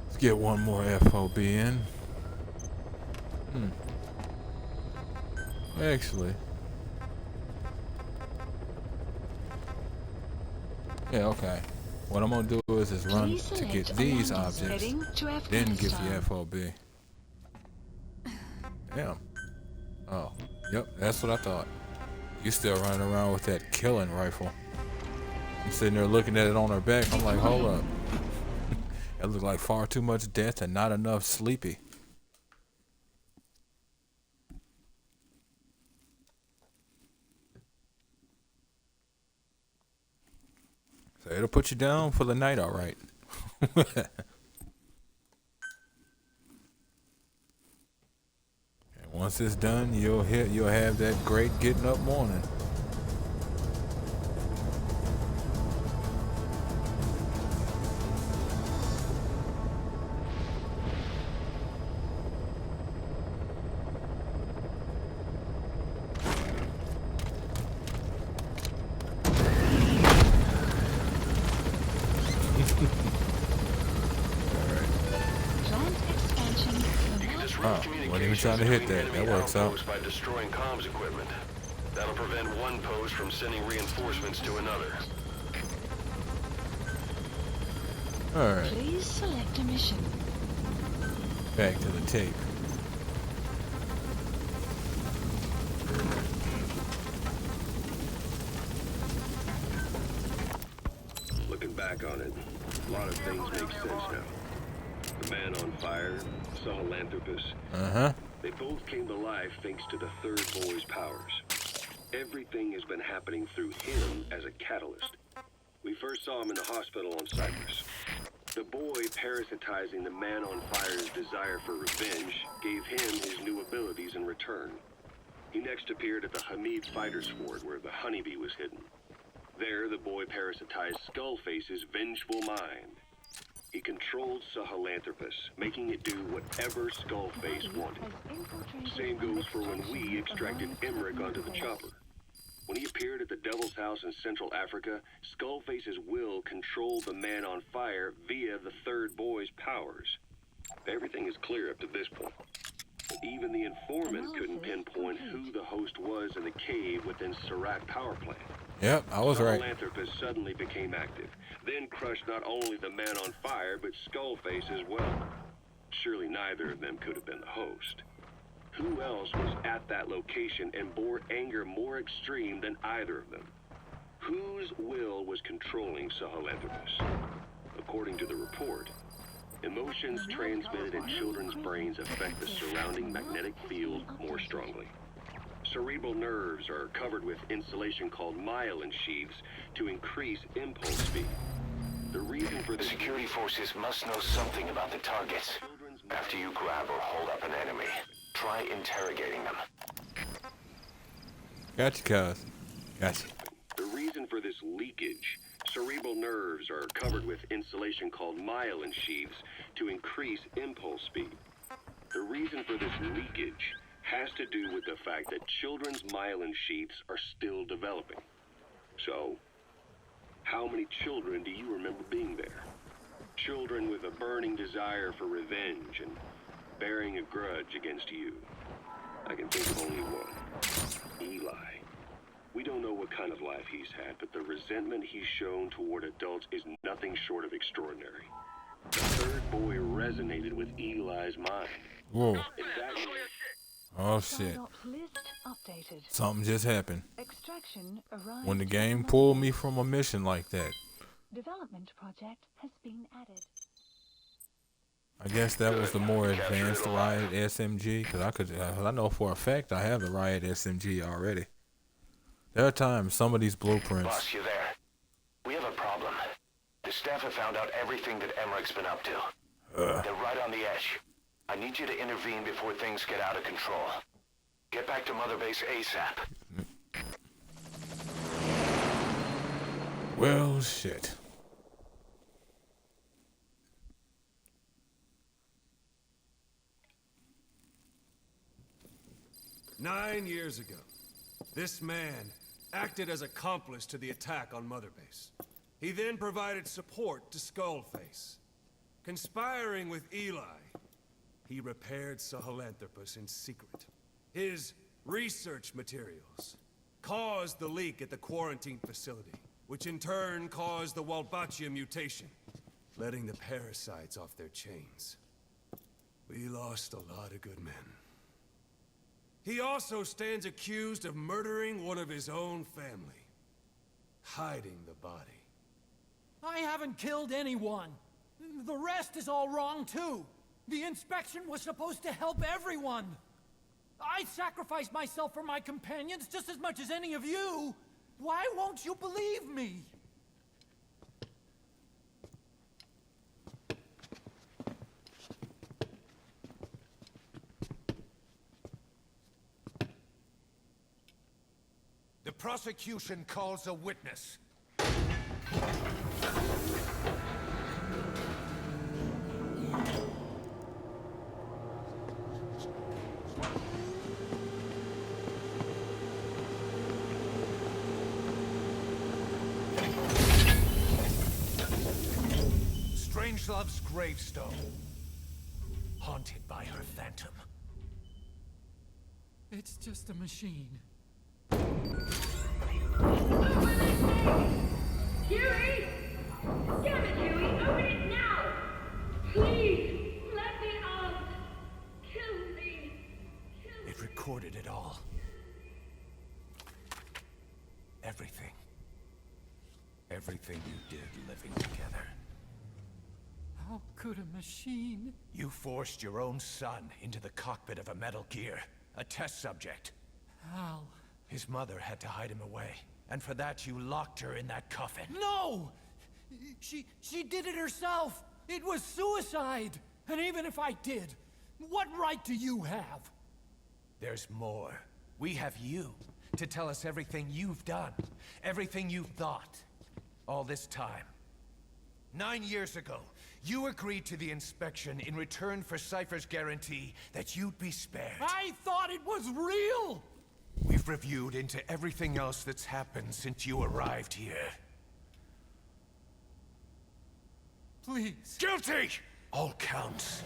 Let's get one more FOB in. Actually. Yeah, okay. What I'm gonna do is run to get these objects, then get the FOB. Damn. Oh, yep, that's what I thought. You still running around with that killing rifle. I'm sitting there looking at it on her back. I'm like, hold up. It looked like far too much death and not enough sleepy. So it'll put you down for the night, all right. And once it's done, you'll have that great getting up morning. Trying to hit that. That works out. By destroying comms equipment. That'll prevent one post from sending reinforcements to another. Alright. Please select a mission. Back to the tape. Looking back on it, a lot of things make sense now. The man on fire, Sahelanthropus. They both came to life thanks to the third boy's powers. Everything has been happening through him as a catalyst. We first saw him in the hospital on Cyprus. The boy parasitizing the man on fire's desire for revenge gave him his new abilities in return. He next appeared at the Hamid Fighters Fort where the honeybee was hidden. There, the boy parasitized Skullface's vengeful mind. He controlled Sahelanthropus, making it do whatever Skullface wanted. Same goes for when we extracted Emmerich onto the chopper. When he appeared at the Devil's House in Central Africa, Skullface's will controlled the man on fire via the third boy's powers. Everything is clear up to this point. Even the informant couldn't pinpoint who the host was in the cave within Serac power plant. Yep, I was right. Sahelanthropus suddenly became active, then crushed not only the man on fire, but Skullface as well. Surely neither of them could have been the host. Who else was at that location and bore anger more extreme than either of them? Whose will was controlling Sahelanthropus? According to the report, emotions transmitted in children's brains affect the surrounding magnetic field more strongly. Cerebral nerves are covered with insulation called myelin sheaths to increase impulse speed. The reason for The this... security forces must know something about the targets. After you grab or hold up an enemy, Try interrogating them. Gotcha, cuz. Gotcha. The reason for this leakage, cerebral nerves are covered with insulation called myelin sheaths to increase impulse speed. The reason for this leakage has to do with the fact that children's myelin sheaths are still developing. So, how many children do you remember being there? Children with a burning desire for revenge and bearing a grudge against you. I can think of only one. Eli. We don't know what kind of life he's had, but the resentment he's shown toward adults is nothing short of extraordinary. The third boy resonated with Eli's mind. Whoa. Exactly. Oh shit. Cyclops list updated. Something just happened. Extraction arrived. When the game pulled me from a mission like that. Development project has been added. I guess that was the more advanced Riot SMG, because I know for a fact I have the Riot SMG already. There are times some of these blueprints. Boss, you there? We have a problem. The staff have found out everything that Emmerich's been up to. They're right on the edge. I need you to intervene before things get out of control. Get back to Mother Base ASAP. Well, shit. "9 years ago, this man acted as accomplice to the attack on Mother Base. He then provided support to Skullface. Conspiring with Eli, he repaired Sahelanthropus in secret. His research materials caused the leak at the quarantine facility, which in turn caused the Walbachia mutation, letting the parasites off their chains. We lost a lot of good men. He also stands accused of murdering one of his own family, hiding the body. I haven't killed anyone. The rest is all wrong, too. The inspection was supposed to help everyone. I sacrificed myself for my companions just as much as any of you. Why won't you believe me? The prosecution calls a witness. Strangelove's gravestone, haunted by her phantom. It's just a machine. Huey! Damn it, Huey! Open it now! Please! Let me out! Kill me! It recorded it all. Everything. Everything you did living together. How could a machine? You forced your own son into the cockpit of a Metal Gear, a test subject. How? His mother had to hide him away, and for that you locked her in that coffin. No! She did it herself! It was suicide! And even if I did, what right do you have? There's more. We have you to tell us everything you've done, everything you've thought, all this time. 9 years ago, you agreed to the inspection in return for Cypher's guarantee that you'd be spared. I thought it was real! We've reviewed into everything else that's happened since you arrived here. Please. Guilty! All counts.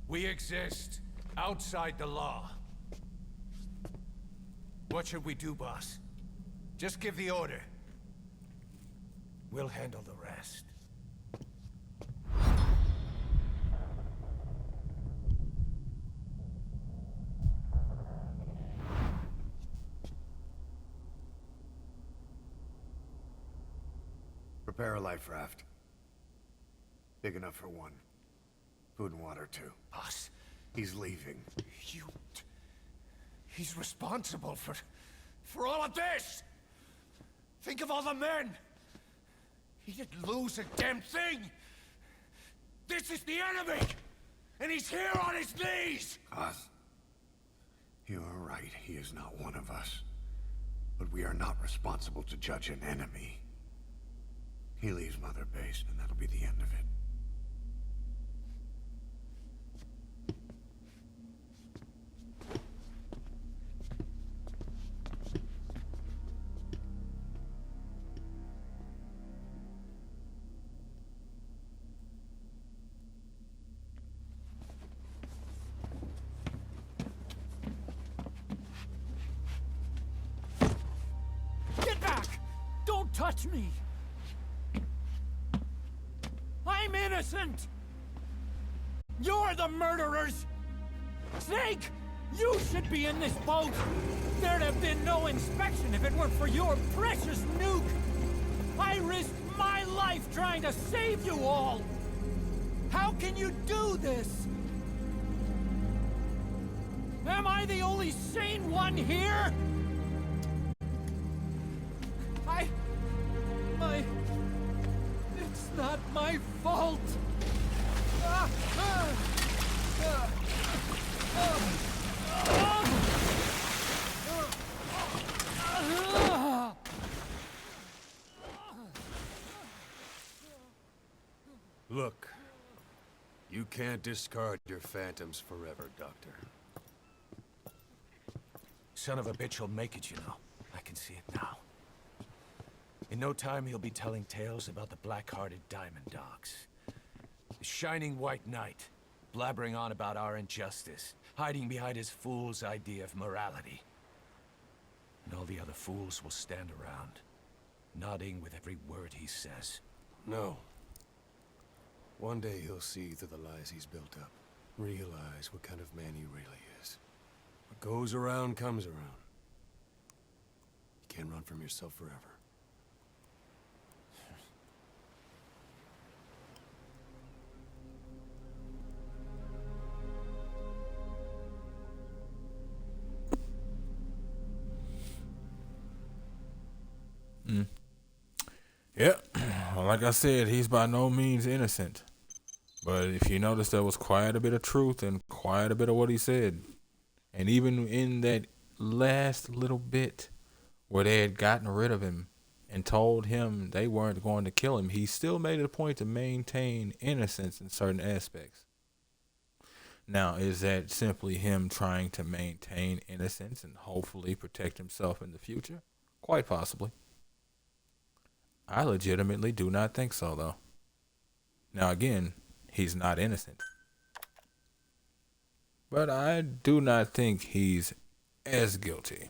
We exist outside the law. What should we do, boss? Just give the order. We'll handle the rest. Prepare a life raft. Big enough for one. Food and water, too. Boss, He's leaving. he's responsible for all of this! Think of all the men! He didn't lose a damn thing! This is the enemy! And he's here on his knees! Us? You are right, he is not one of us. But we are not responsible to judge an enemy. He leaves Mother Base, and that'll be the end of it. Get back! Don't touch me! I'm innocent! You're the murderers! Snake! You should be in this boat! There'd have been no inspection if it weren't for your precious nuke! I risked my life trying to save you all! How can you do this? Am I the only sane one here? It's not my fault! Look, you can't discard your phantoms forever, Doctor. Son of a bitch will make it, you know. I can see it now. In no time, he'll be telling tales about the black-hearted Diamond Dogs. The Shining White Knight, blabbering on about our injustice, hiding behind his fool's idea of morality. And all the other fools will stand around, nodding with every word he says. No. One day he'll see through the lies he's built up. Realize what kind of man he really is. What goes around comes around. You can't run from yourself forever. Yep. Well, like I said, he's by no means innocent. But if you notice, there was quite a bit of truth and quite a bit of what he said. And even in that last little bit where they had gotten rid of him and told him they weren't going to kill him, he still made it a point to maintain innocence in certain aspects. Now, is that simply him trying to maintain innocence and hopefully protect himself in the future? Quite possibly. I legitimately do not think so, though. Now, again, he's not innocent. But I do not think he's as guilty.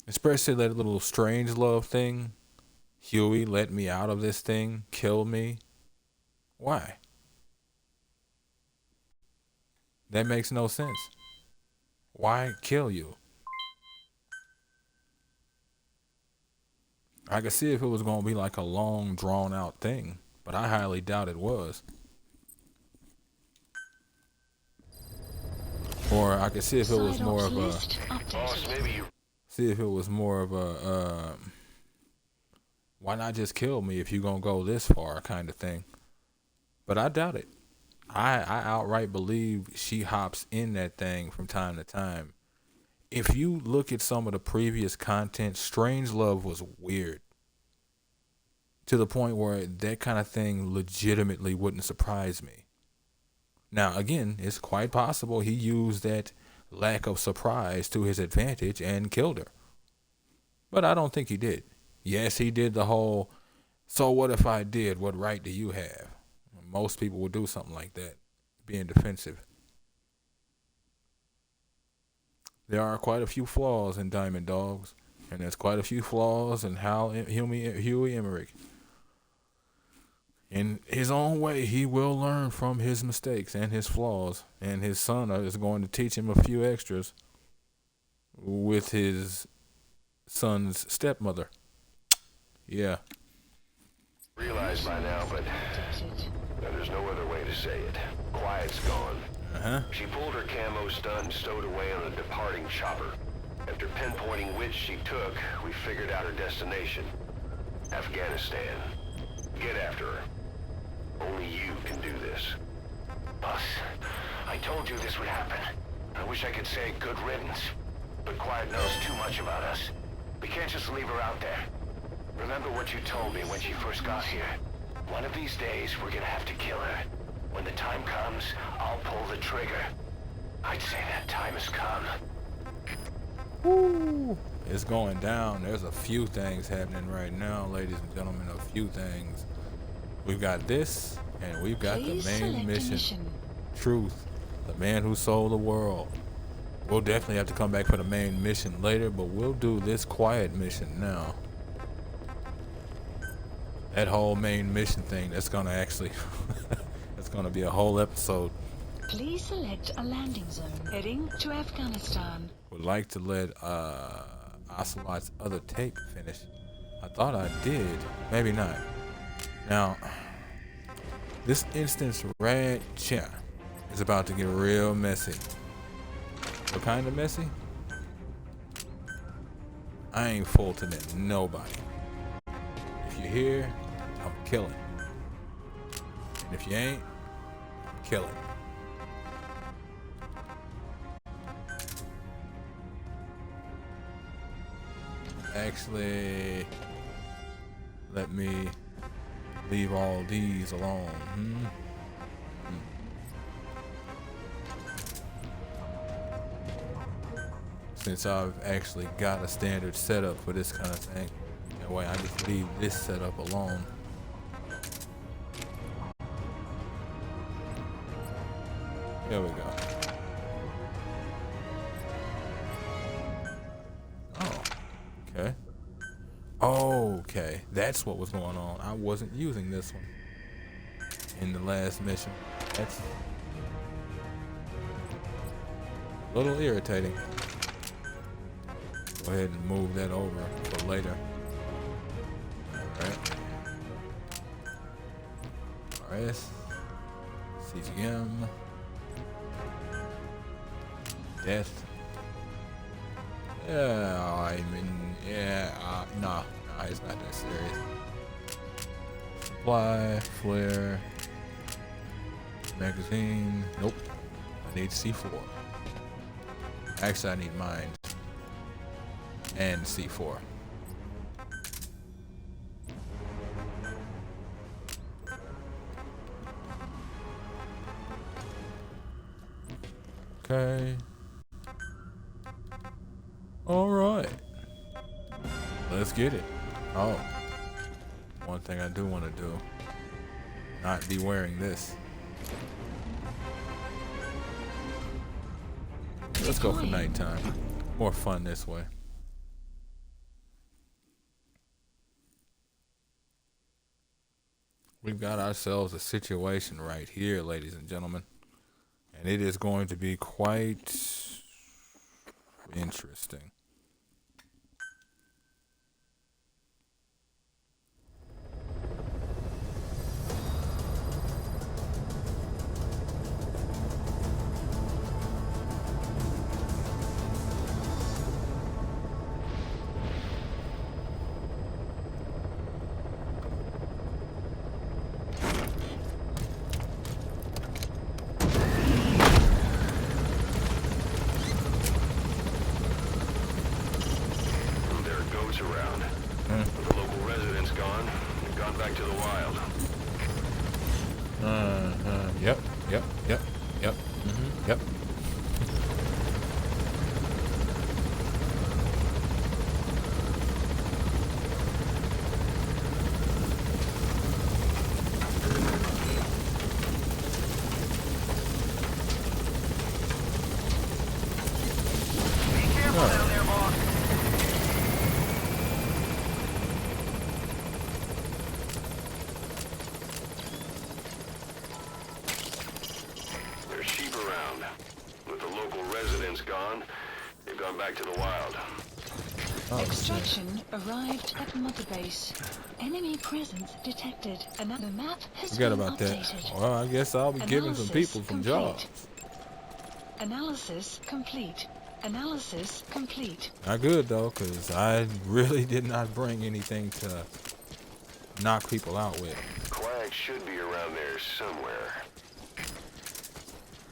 Especially that little strange love thing. Huey, let me out of this thing. Kill me. Why? That makes no sense. Why kill you? I could see if it was going to be like a long, drawn-out thing, but I highly doubt it was. Or I could see if it was more of a... See if it was more of a... why not just kill me if you're going to go this far kind of thing. But I doubt it. I outright believe she hops in that thing from time to time. If you look at some of the previous content, Strangelove was weird. To the point where that kind of thing legitimately wouldn't surprise me. Now, again, it's quite possible he used that lack of surprise to his advantage and killed her. But I don't think he did. Yes, he did the whole, so what if I did? What right do you have? Most people would do something like that, being defensive. There are quite a few flaws in Diamond Dogs, and there's quite a few flaws in Huey Emmerich. In his own way, he will learn from his mistakes and his flaws, and his son is going to teach him a few extras with his son's stepmother. Yeah. Realized by now, but there's no other way to say it. Quiet's gone. She pulled her camo stunt and stowed away on a departing chopper. After pinpointing which she took, we figured out her destination. Afghanistan. Get after her. Only you can do this. Boss, I told you this would happen. I wish I could say good riddance. But Quiet knows too much about us. We can't just leave her out there. Remember what you told me when she first got here. One of these days, we're gonna have to kill her. When the time comes, I'll pull the trigger. I'd say that time has come. Woo! It's going down. There's a few things happening right now, ladies and gentlemen. A few things. We've got this, and we've got the main mission. Truth. The man who sold the world. We'll definitely have to come back for the main mission later, but we'll do this Quiet mission now. That whole main mission thing, that's gonna actually that's gonna be a whole episode. Please select a landing zone heading to Afghanistan. Would like to let Ocelot's other tape finish. I thought I did. Maybe not. Now, this instance right here is about to get real messy. What kind of messy? I ain't faulting at nobody. If you're here, I'm killing. And if you ain't, I'm killing. Actually, let me leave all these alone. Since I've actually got a standard setup for this kind of thing, that way I just leave this setup alone. There we go. Oh, okay. Okay, that's what was going on. I wasn't using this one in the last mission. That's a little irritating. Go ahead and move that over for later. Alright. RS. CGM. Death. Yeah, I mean, yeah, nah, it's not that serious. Supply, flare, magazine. Nope. I need C4. Actually, I need mine. And C4. Okay. All right. Let's get it. Oh. One thing I do want to do. Not be wearing this. Let's go for nighttime. More fun this way. We've got ourselves a situation right here, ladies and gentlemen. And it is going to be quite interesting. Yep. Back to the wild. Oh, Extraction arrived at Mother Base. Enemy presence detected. Another map has forget been about that. updated. Well, I guess I'll be giving some people some jobs. Analysis complete. Analysis complete. Not good though, because I really did not bring anything to knock people out with. Quag should be around there somewhere.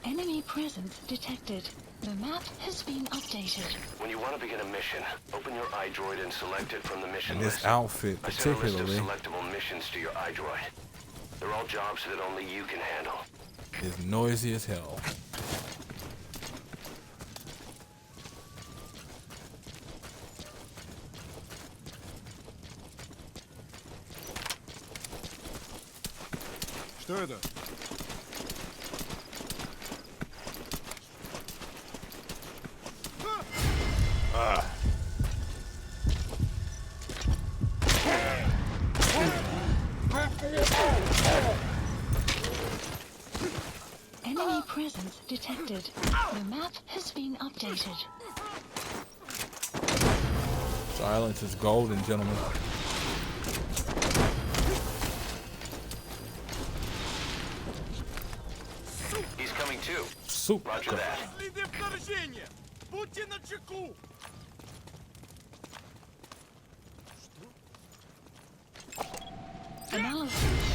Enemy presence detected. The map has been updated. When you want to begin a mission, open your iDroid and select it from the mission And this list. outfit I sent a list particularly of selectable missions to your iDroid. They're all jobs that only you can handle. is noisy as hell. Что это? Enemy presence detected. The map has been updated. Silence is golden, gentlemen. He's coming too. Super. Roger that. Следы вторжения! Будьте начеку! Analysis.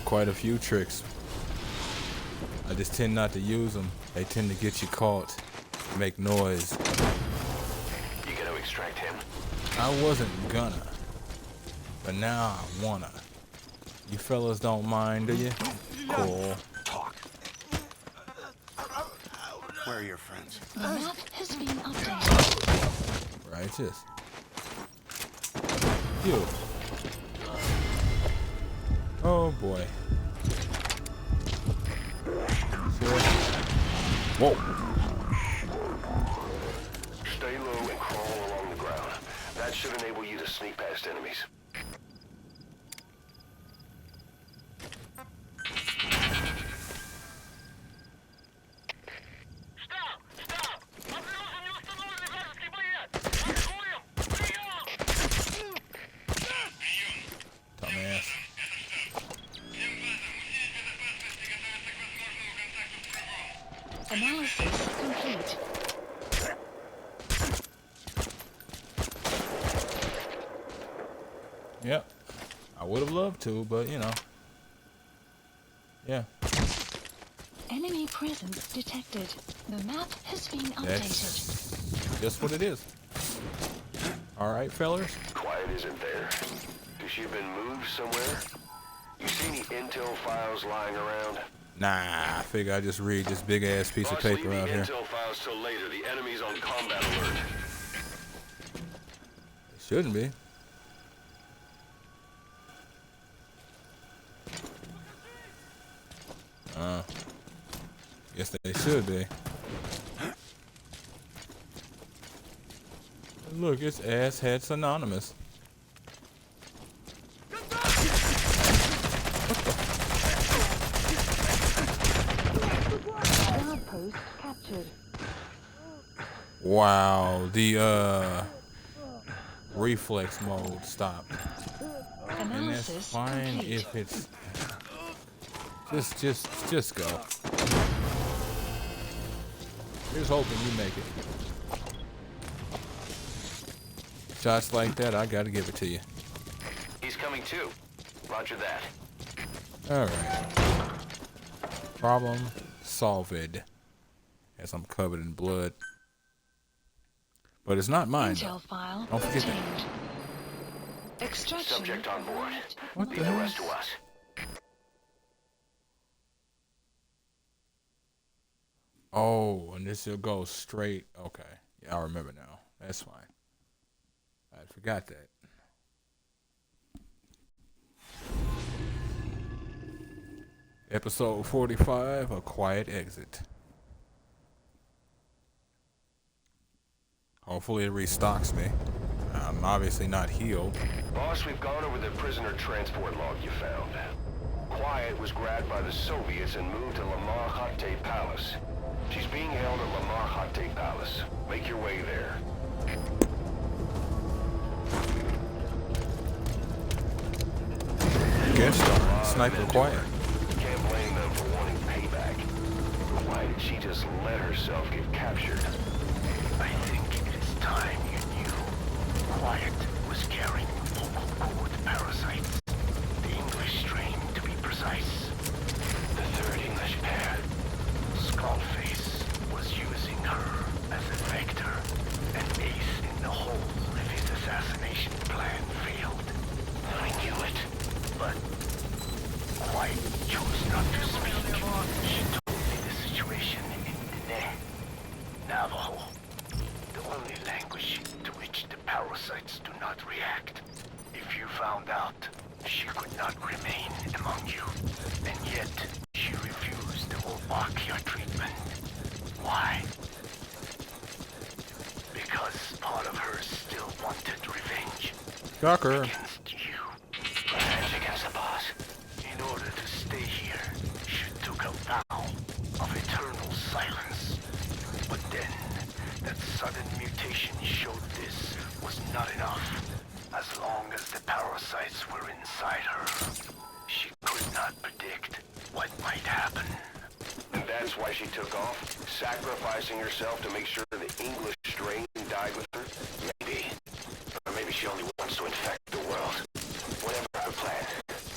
Quite a few tricks. I just tend not to use them. They tend to get you caught, make noise. You gonna extract him? I wasn't gonna, but now I wanna. You fellas don't mind, do you? Cool. Talk. Where are your friends? The map has been updated. Righteous. You. Oh boy. Whoa. Stay low and crawl along the ground. That should enable you to sneak past enemies. Dumbass. Analysis complete. Yep. I would have loved to, but you know. Yeah. Enemy presence detected. The map has been updated. That's just what it is. Alright, fellas. Quiet isn't there. Has she been moved somewhere? You see any intel files lying around? Nah, I figure I just read this big ass piece of Boss, paper leave out the here. intel files till later. The enemy's on combat alert. Shouldn't be. Guess they should be. Look, it's Asshats Anonymous. Outpost captured. Wow, the reflex mode stopped. And that's Analysis fine complete. if it's just go. Here's hoping you make it. Shots like that, I gotta give it to you. He's coming too. Roger that. Alright. Problem solved. As I'm covered in blood. But it's not mine. Intel file Don't forget that. obtained. Extraction. Subject on board. What Leave the the hell? rest to us. Oh, and this will go straight. Okay. Yeah, I remember now. That's fine. I forgot that. Episode 45, A Quiet Exit. Hopefully it restocks me. I'm obviously not healed. Boss, we've gone over the prisoner transport log you found. Quiet was grabbed by the Soviets and moved to Lamar Khatte Palace. She's being held at Lamar Khatte Palace. Make your way there. Guest star, Sniper Quiet. Can't blame them for wanting payback. Why did she just let herself get captured? I think it's time you knew. Quiet was carrying vocal cord parasites. The English strain, to be precise. The third English pair. Skullface was using her as a vector, an ace in the hole if his assassination plan failed. I knew it, but Quiet chose not to speak. She told me the situation in Diné, Navajo. The only language to which the parasites do not react. If you found out, she could not remain among you. And yet, she refused the Wolbachia treatment. Why? Because part of her still wanted revenge. Shocker. Against you. Revenge against the boss. In order to stay here, she took a vow of eternal silence. But then, that sudden mutation showed this was not enough. As long as the parasites were inside her, she could not predict what might happen. And that's why she took off, sacrificing herself to make sure the English strain died with her? Maybe. Or maybe she only wants to infect the world. Whatever her plan,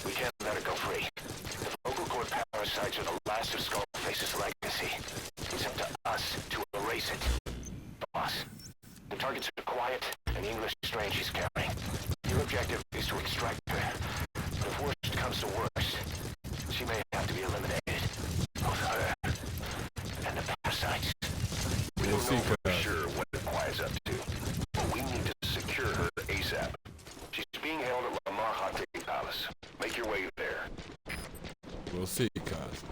we can't let her go free. The vocal cord parasites are the last of Skullface's legacy. It's up to us to erase it. Boss, the targets are Quiet and the English strain she's carrying. Your objective is to extract her. But if worst comes to worst, she may have to be eliminated. Both her and the parasites. We don't know for sure what Quiet's up to, but we need to secure her ASAP. She's being held at Lamar Khatte Palace. Make your way there. We'll see, cuz.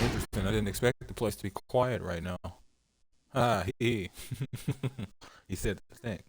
Interesting. I didn't expect the place to be quiet right now. Ah, he said the thing.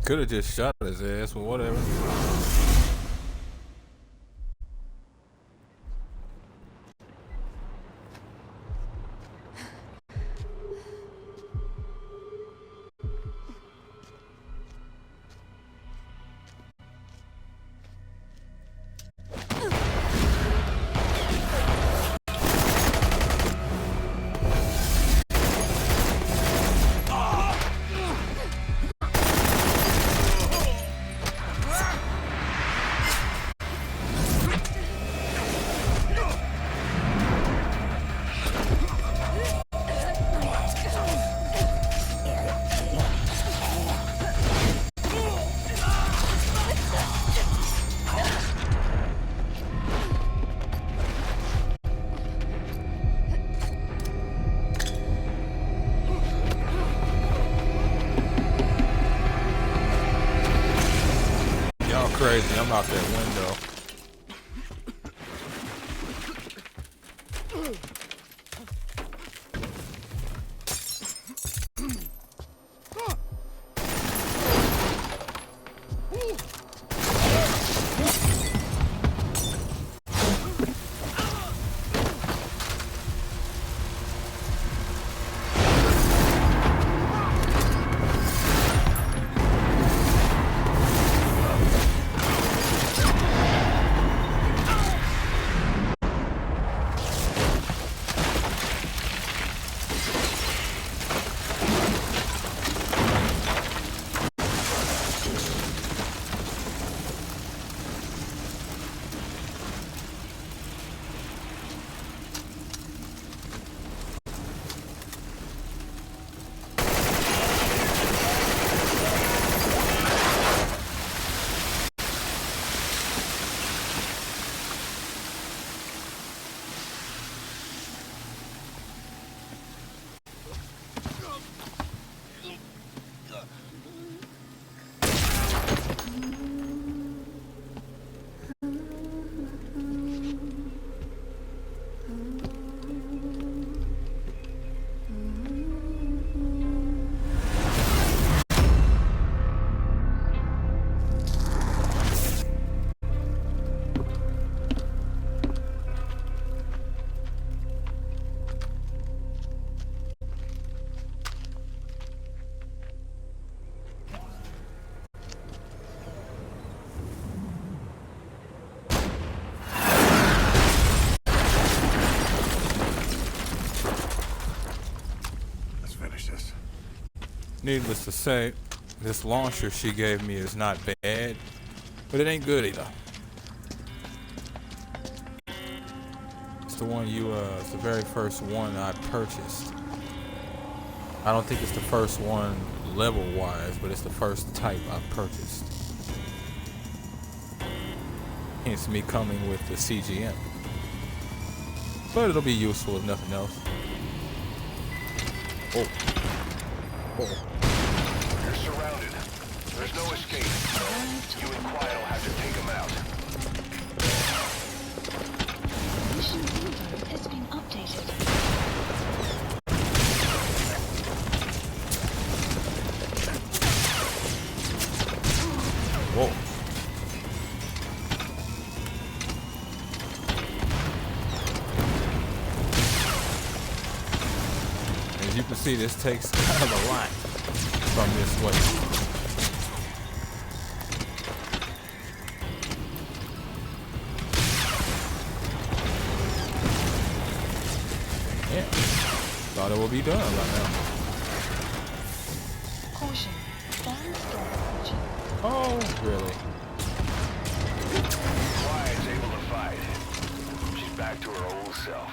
Could have just shot his ass, but whatever. Crazy, I'm out that window. Needless to say, this launcher she gave me is not bad, but it ain't good either. It's the one it's the very first one I purchased. I don't think it's the first one level-wise, but it's the first type I purchased. Hence me coming with the CGM. But it'll be useful if nothing else. Oh. Oh. You're surrounded. There's no escape. You and Quiet will have to take him out. Mission info has been updated. Whoa. As you can see, this takes kind of a lot from this way. Yeah, thought it would be done right now. Caution, bomb storage. Oh, really? Quiet's able to fight. She's back to her old self.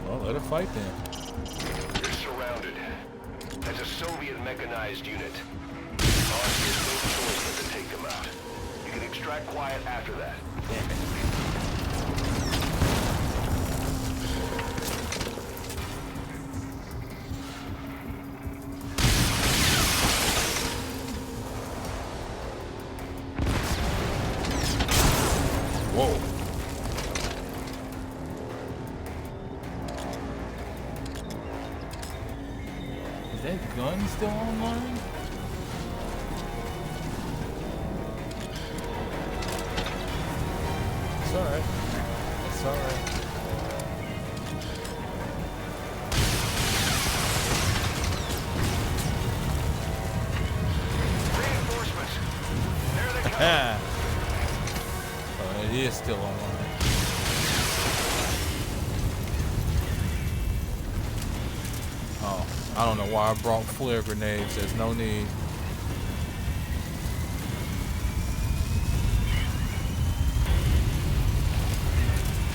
Well, let her fight then. You're surrounded. That's a Soviet mechanized unit. Ours has no choice but to take them out. You can extract Quiet after that. Damn it. Whoa. Is that gun still online? It's alright. It's alright. Reinforcements. There they come. Oh, it is still online. Oh, I don't know why I brought flare grenades. There's no need.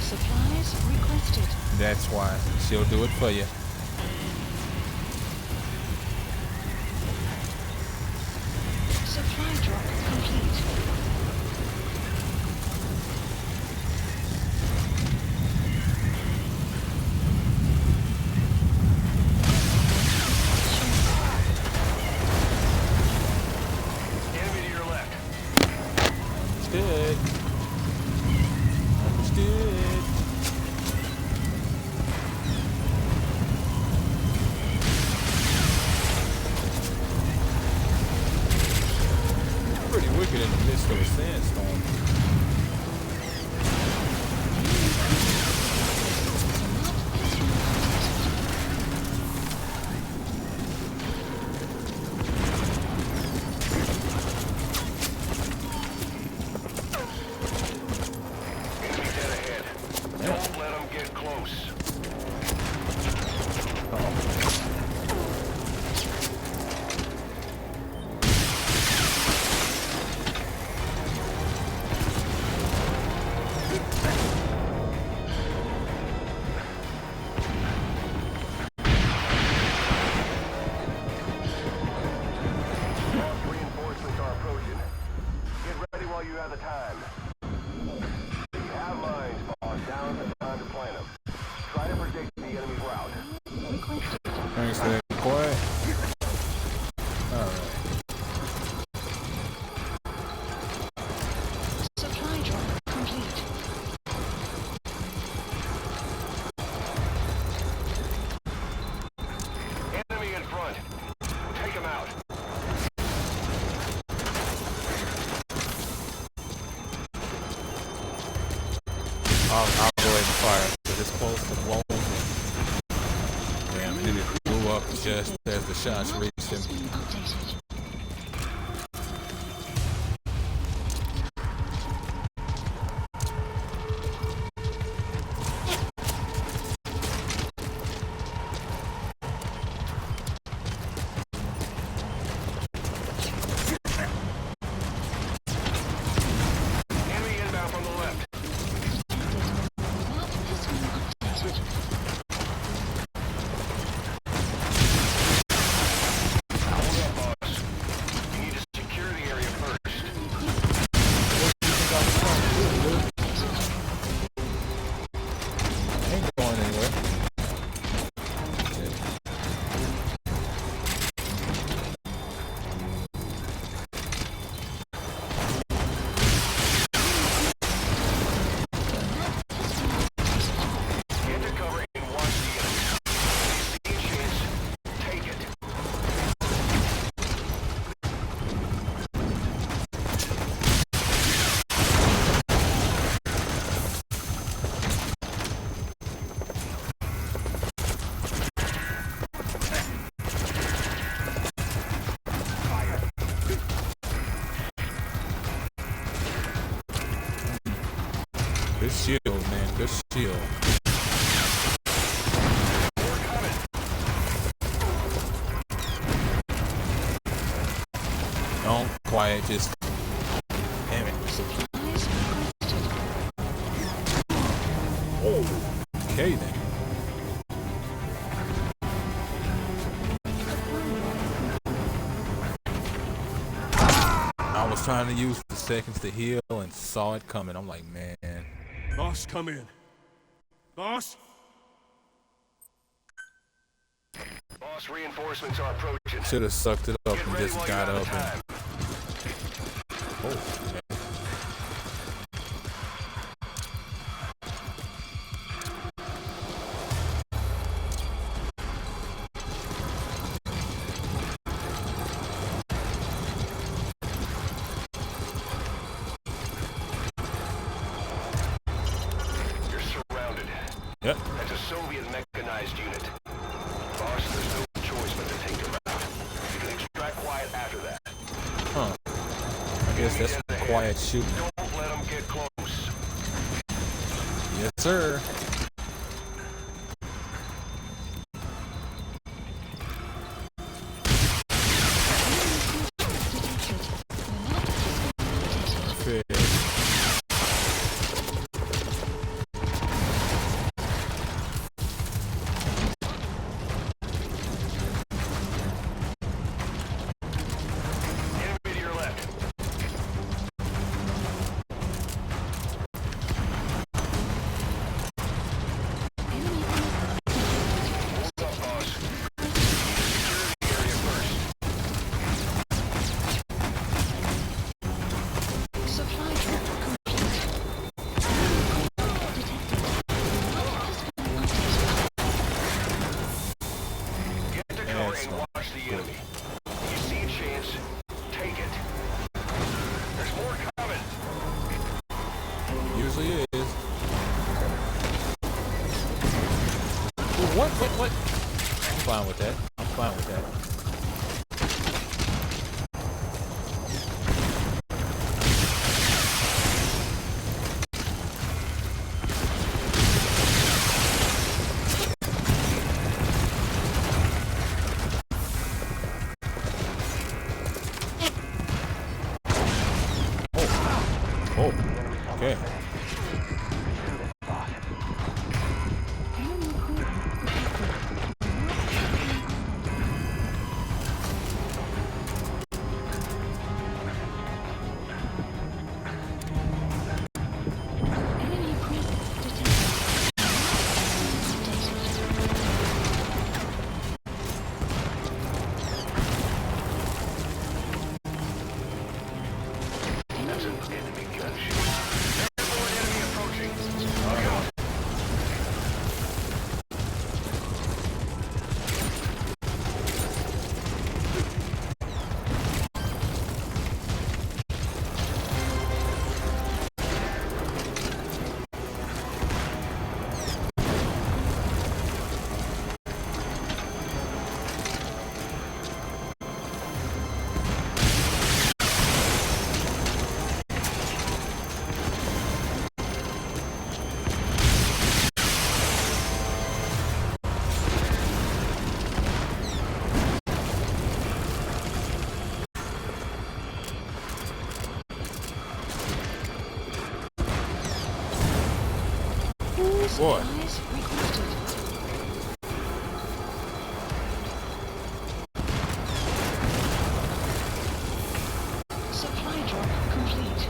Supplies requested. That's why. She'll do it for you. Supply drop complete. Enemy to your left. Understood. Understood. Pretty wicked in the midst of a sandstorm. Enemy dead ahead. Don't let them get close. Reinforcements are approaching. Get ready while you have the time. You have mines, boss. Down to time to plant them. Try to predict the enemy's route. Thanks for that. Quiet. Alright. Supply drop complete. Enemy in front. Take him out. I'll go ahead and fire because it's close to blowing. Damn, and then it blew up just as the shots reached him. Updated. Enemy inbound from the left. Map has been updated. Hold up, boss. You need to secure the area first. I ain't going anywhere. Get to cover and watch the enemy. See a chance. Take it. Good shield, man. Good shield. Don't quiet, just damn it. Supplies requested. Okay then. I was trying to use the seconds to heal and saw it coming. I'm like, man. Boss, come in. Boss? Boss, reinforcements are approaching. Should have sucked it up Get and ready just while got you have up the and. time. Oh, man. Soviet mechanized unit. Boss, there's no choice but to take them out. You can extract quiet after that. Huh. I guess that's quiet shooting. Don't let them get close. Yes, sir. Enemy to your left. Hold up, boss. Secure the area first. Supply drop complete. Get to cover and watch the enemy. You see a chance, take it. There's more coming. Usually is. Ooh, what? I'm fine with that. I'm fine with that. Oh, okay. Enemy presence detected. That's an enemy gunship. Airborne enemy approaching. Look out. Boy. Supplies requested. Supply drop complete.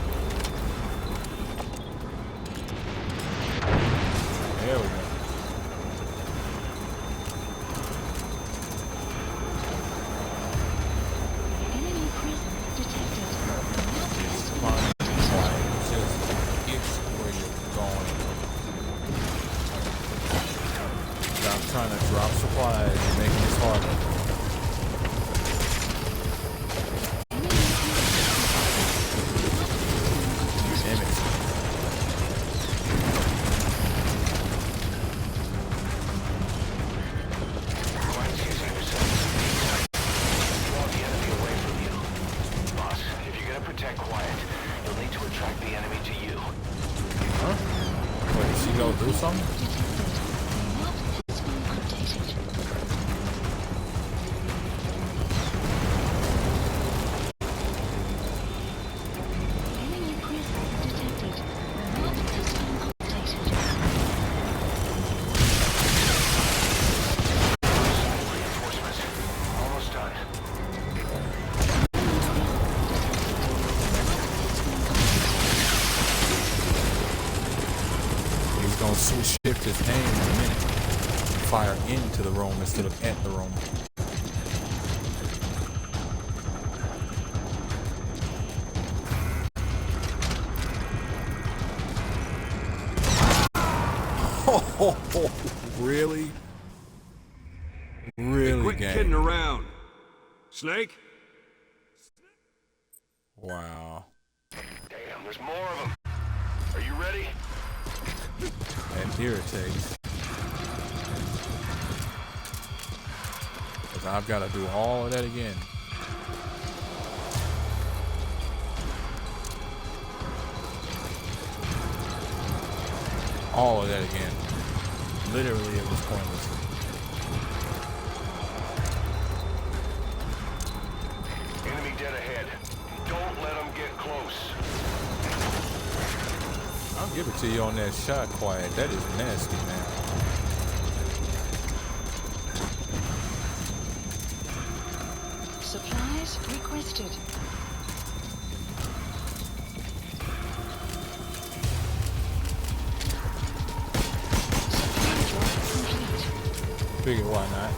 There we go. Enemy presence detected. It's fine. It's just it's where you're going. Stop trying to drop supplies and making this harder. Damn it. Quiet's using yourself. Draw the enemy away from you. Boss, if you're gonna protect Quiet, you'll need to attract the enemy to you. Huh? Wait, did she go do something? Has been updated. Enemy presence detected. Map has been updated. Reinforcements. Almost done. He's gonna switch shift his aim in a minute. Fire into the room instead of at the room. Oh, really? Really, Quit gang? kidding around. Snake? Wow. Damn, there's more of them. Are you ready? That irritates. I've got to do all of that again. All of that again. Literally, it was pointless. Enemy dead ahead. Don't let them get close. I'll give it to you on that shot, Quiet. That is nasty, man. Supplies requested. Supply drop complete. Figure why not.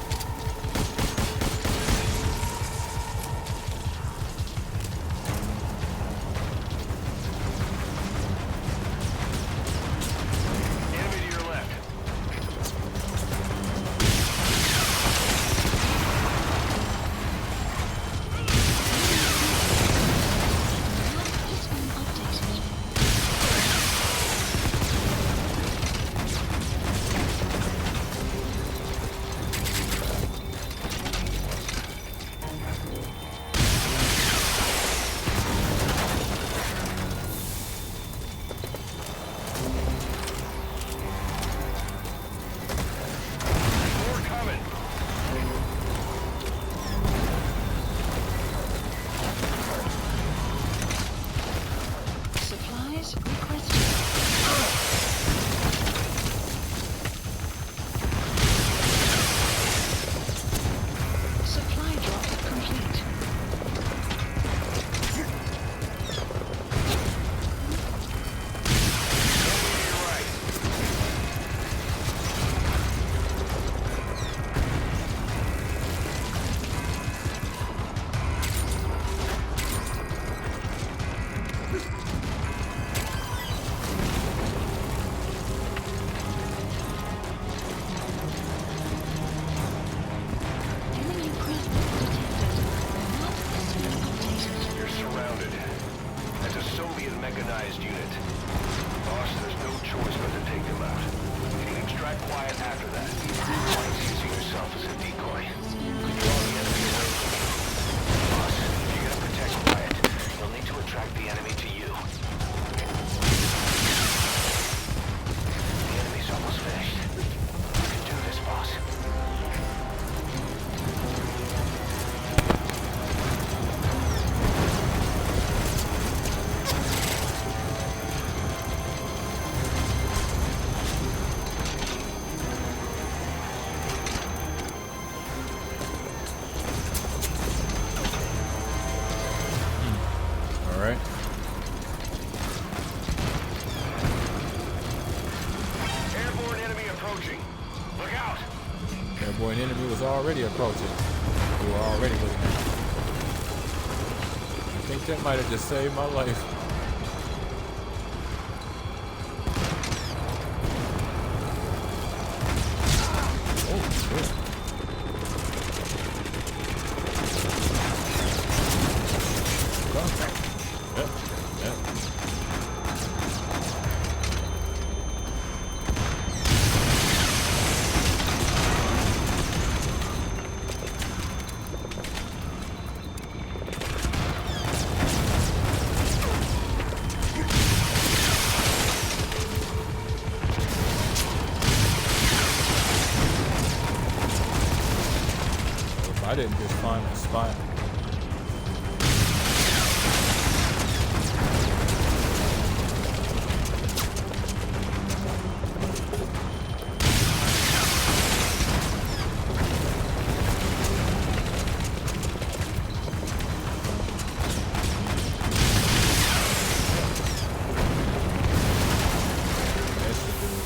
Enemy to your left. It's been updated. More coming. Supplies requested. Supply drop complete. Enemy to your right. Enemy presence detected. Map has been updated. You're surrounded. That's a Soviet mechanized unit. Boss, there's no choice but to take them out. You can extract Quiet after that. Quiet's using yourself as a decoy. Draw the enemy away from you. Boss, if you're gonna protect Quiet, you'll need to attract the enemy to you. The enemy's almost finished. You can do this, boss. All right. Airborne enemy approaching. Look out! Airborne enemy was already approaching. We were already looking at it. I think that might have just saved my life. Oh, shit. Yep, yep. If I didn't just find a spot. That should do it.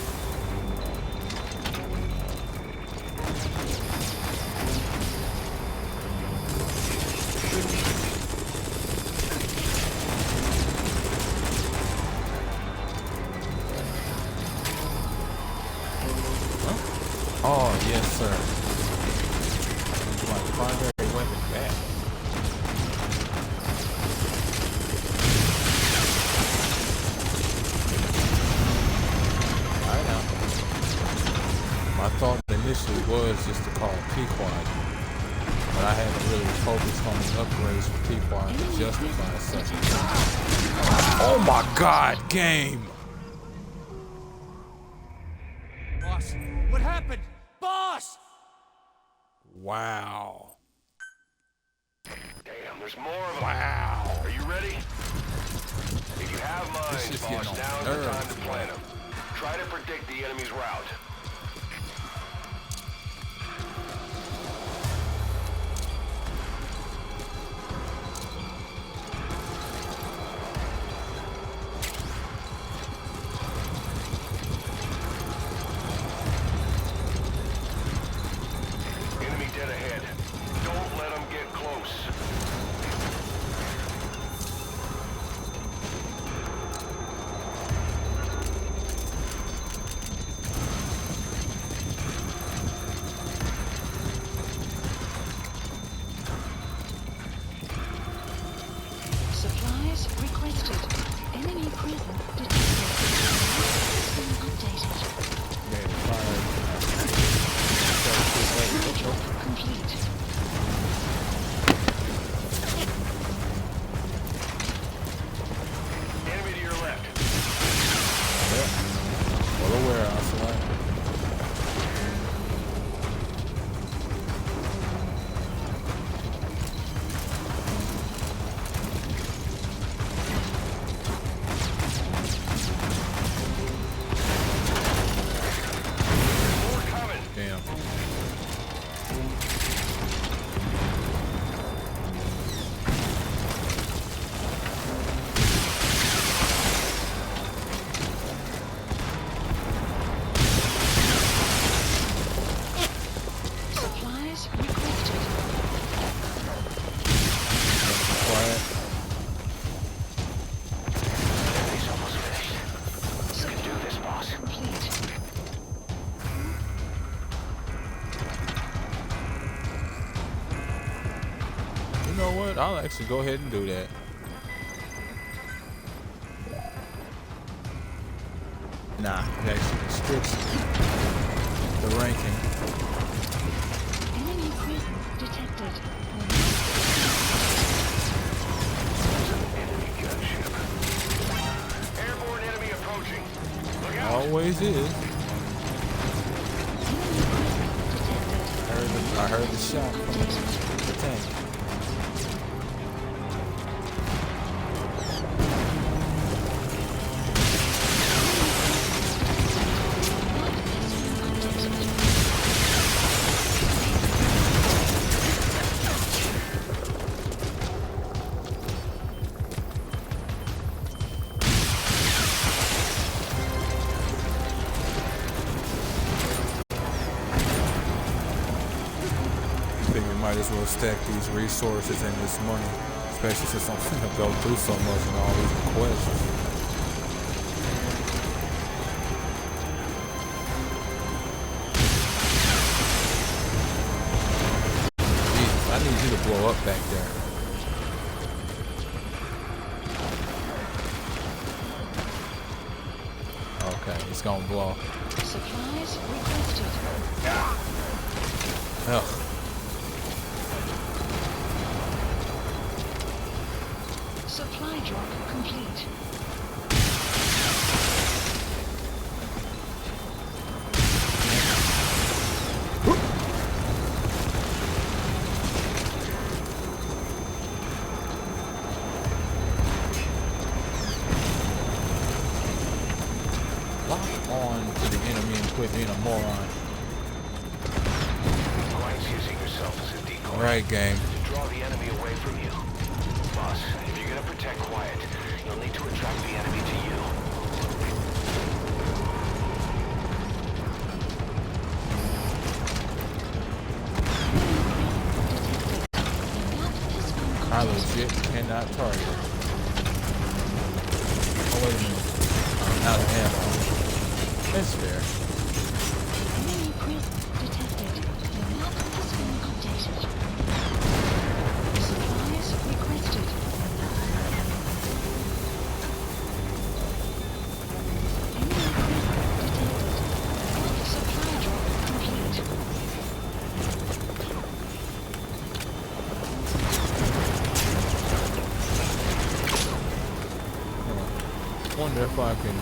Oh, yes, sir. My primary weapon back. Alright now. My thought initially was just to call Pequod. but I haven't really focused on the upgrades for T-Bar to justify such. Oh my God, game! Boss, what happened? Boss! Wow. Damn, there's more of them. Wow. Are you ready? If you have minds, boss, now's the time to plan them. Try to predict the enemy's route. Enemy dead ahead. Don't let them get close. Supplies requested. Enemy prison detected. Has been updated. Supply drop complete. Enemy to your left. Well aware, I select. More coming. Damn. Supplies requested. Quiet. Enemy's almost finished. You can do this, boss. Complete. You know what? I'll actually go ahead and do that. Nah, it actually strips the ranking. Enemy prison detected. Enemy gunship. Airborne enemy approaching. Look out. Always is. I heard the shot from the tank. I think we might as well stack these resources and this money, especially since I'm gonna go through so much and all these requests. Jesus, I need you to blow up back there. Okay, it's gonna blow. Supplies requested. Ugh. Supply drop complete. Lock on to the enemy and quit being a moron. Quiet's using yourself as a decoy. Alright, gang. To draw the enemy away from you. Boss, if you're gonna protect Quiet, you'll need to attract the enemy to you. I legit cannot target. Oh, wait a minute. I'm out of ammo. That's fair. Enemy prison detected. The map has been updated. Supplies requested. Enemy prison detected. Supply drop complete. wonder if I can.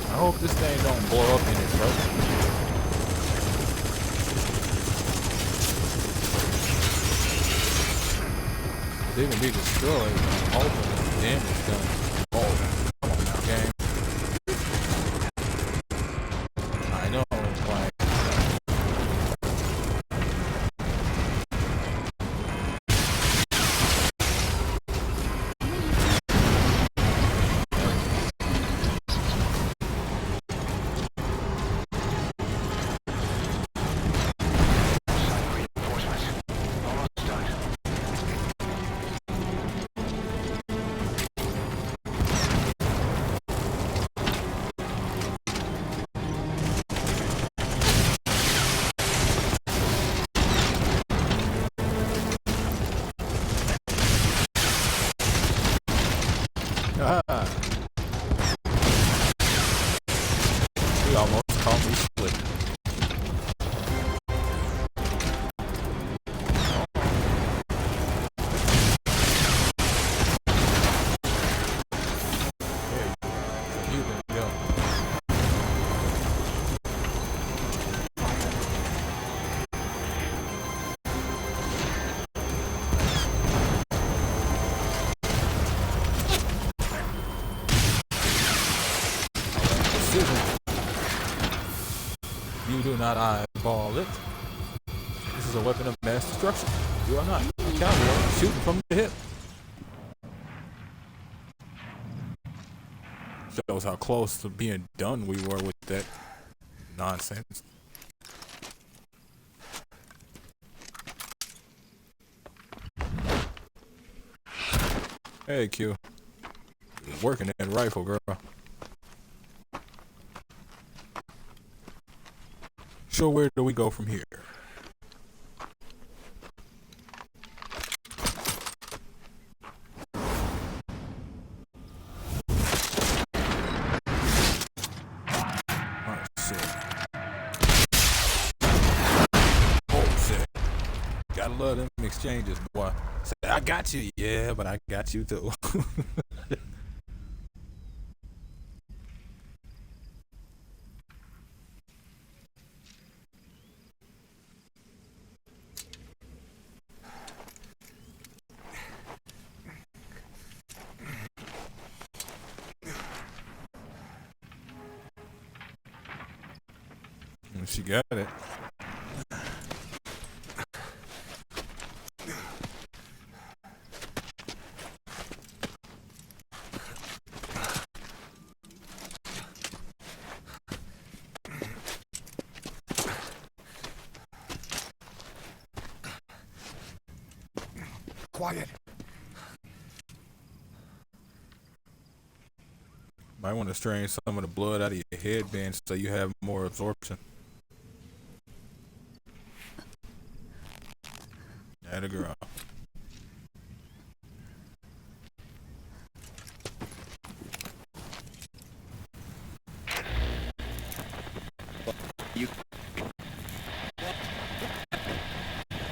I hope this thing don't blow up in it, bro. They can be destroyed. Hopefully, damage done. Oh, come on now, game. I know, like. He almost caught me slipping. There you can go. You do not eyeball it. This is a weapon of mass destruction. You are not. A cowboy shooting from the hip. Shows how close to being done we were with that nonsense. Hey, Q. Working that rifle, girl. So where do we go from here? Oh shit. Gotta love them exchanges, boy. Say, I got you, yeah, but I got you too. She got it. Quiet. Might want to strain some of the blood out of your headband so you have more absorption. Atta girl.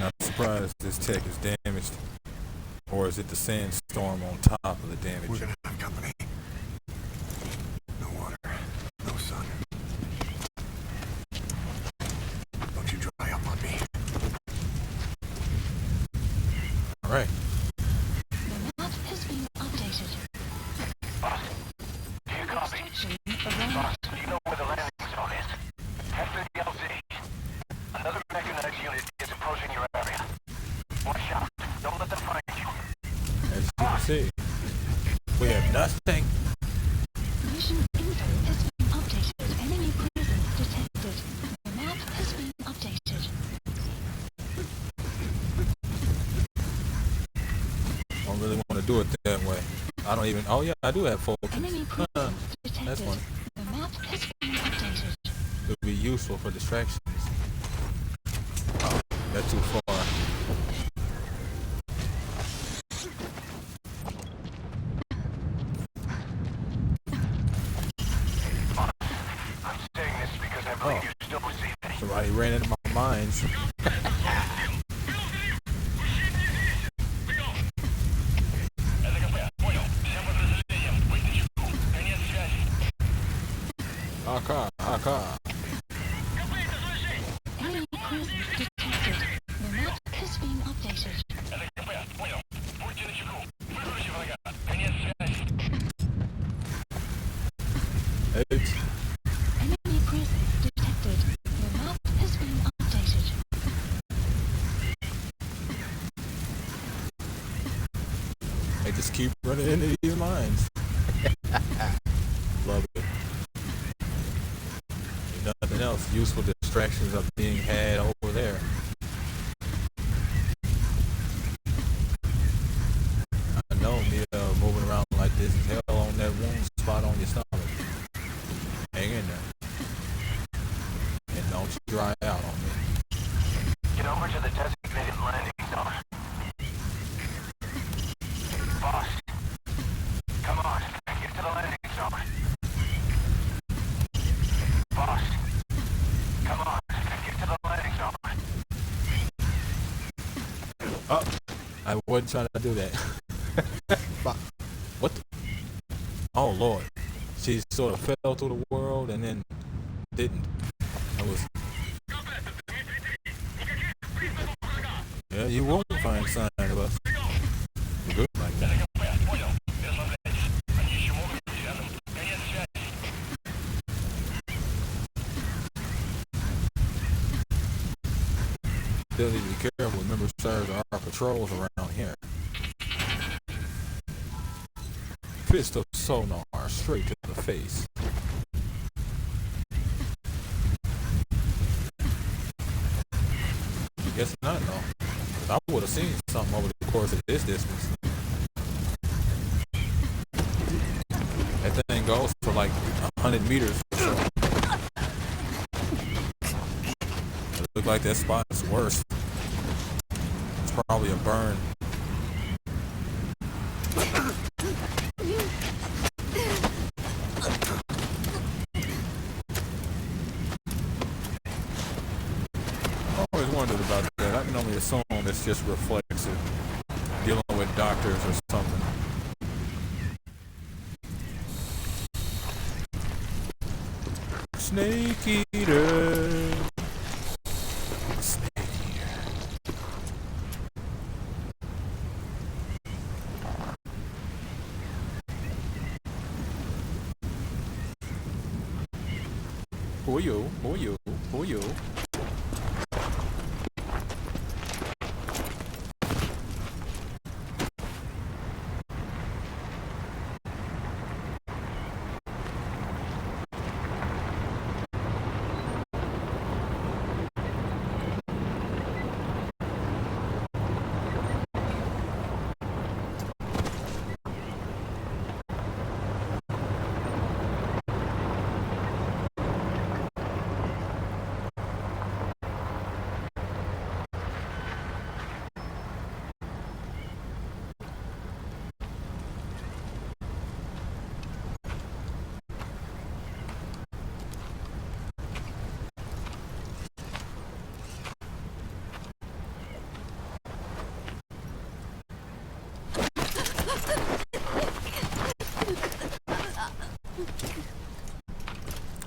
Not surprised this tech is damaged. Or is it the sandstorm on top of the damage? We're gonna have company. No water, no sun. Don't you dry up on me. All right. The map has been updated. Boss, do you copy? Boss, do you know where the landing zone is? Head for the LZ. Another mechanized unit is approaching your area. Watch out. Don't let them find you. As you can see, we have nothing. Mission info has been updated. Enemy presence detected. The map has been updated. Don't really want to do it that way. I don't even. Oh yeah, I do have focus. Enemy presence detected. That's one. The map has been updated. It would be useful for distractions. Oh, that's too far. I'm saying this because I believe you still receive it. Somebody ran into my mines. AK. Enemy presence detected. The map is being updated. It's Enemy presence detected. The map is being updated. they just keep running into these lines. Love it. Nothing else. Useful distractions are being had over there. I know me moving around like this is hell on that wound spot on your stomach. Hang in there. And don't you dry out on me. Get over to the designated landing zone. Boss, come on, get to the landing zone. Boss, come on, get to the landing zone. Oh, I wasn't trying to do that. What the? Oh Lord. She sort of fell through the world and then didn't. I was. Yeah, you won't find sign of us. Good like that. Still need to be careful. Remember, sir, there are patrols around here. Fist of sonar straight to the face. Guess not, no. I would have seen something over the course of this distance. That thing goes for like 100 meters or so. It looked like that spot is worse. It's probably a burn. I always wondered about that. I can only assume it's just reflexive, dealing with doctors or something. Snake eater. Snake eater. Who are you? Who are you? Who are you?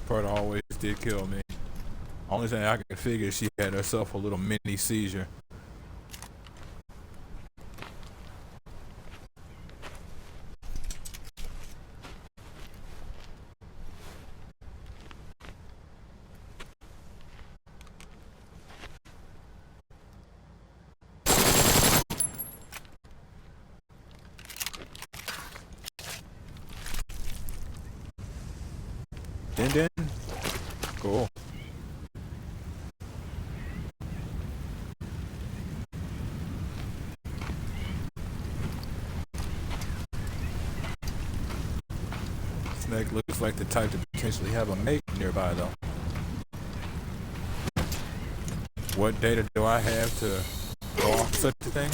Part always did kill me. Only thing I could figure, she had herself a little mini seizure. Din. Cool. Snake looks like the type to potentially have a mate nearby, though. What data do I have to go off such a thing?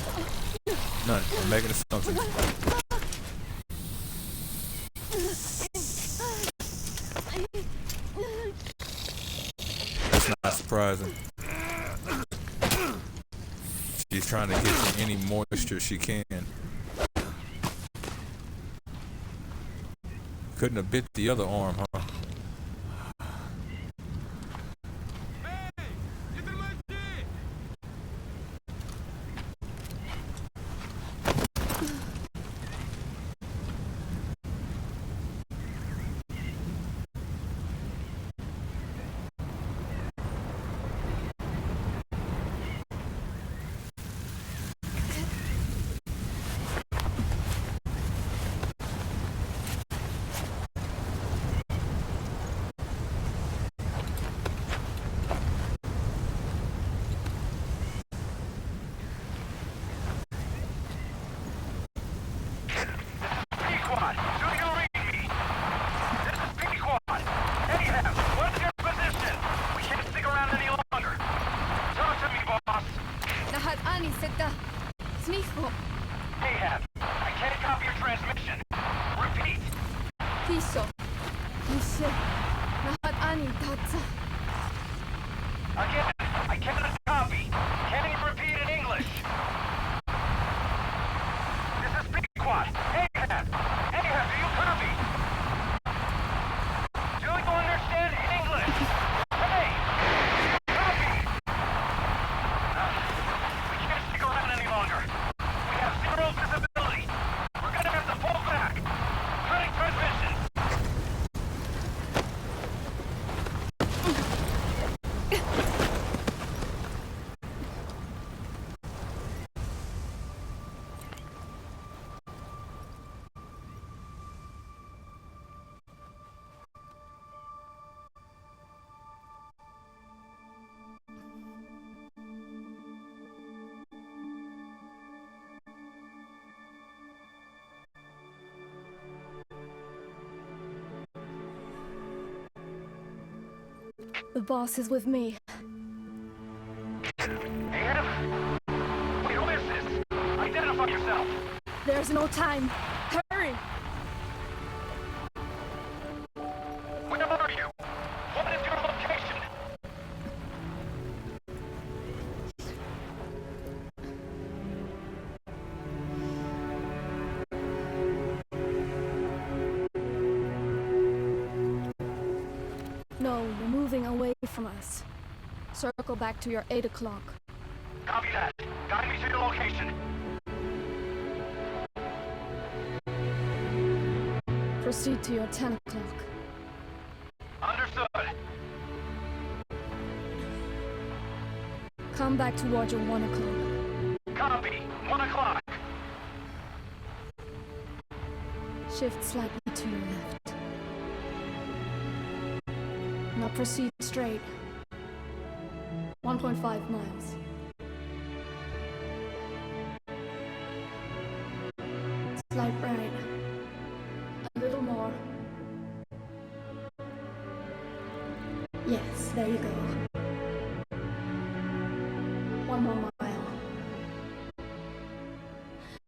None. I'm making assumptions. That's not surprising. She's trying to get any moisture she can. Couldn't have bit the other arm, huh? Piso. Mishe. Lahat ani tatsa. Again, I cannot copy. Can you repeat in English? This is Pequod. Ahab. Ahab, do you copy? Do you understand English? Hey! Do you copy? We can't stick around any longer. We have zero visibility. We're gonna have to pull back. Cutting transmission. The boss is with me. Ahab? Wait, who is this? Identify yourself. There's no time. Hurry! Where are you? What is your location? No, you're moving away from us. Circle back to your 8 o'clock. Copy that. Guide me to your location. Proceed to your 10 o'clock. Understood. Come back toward your 1 o'clock. Copy. 1 o'clock. Shift slightly to your left. Now proceed straight. 1.5 miles. Slight right. A little more. Yes, there you go. 1 more mile.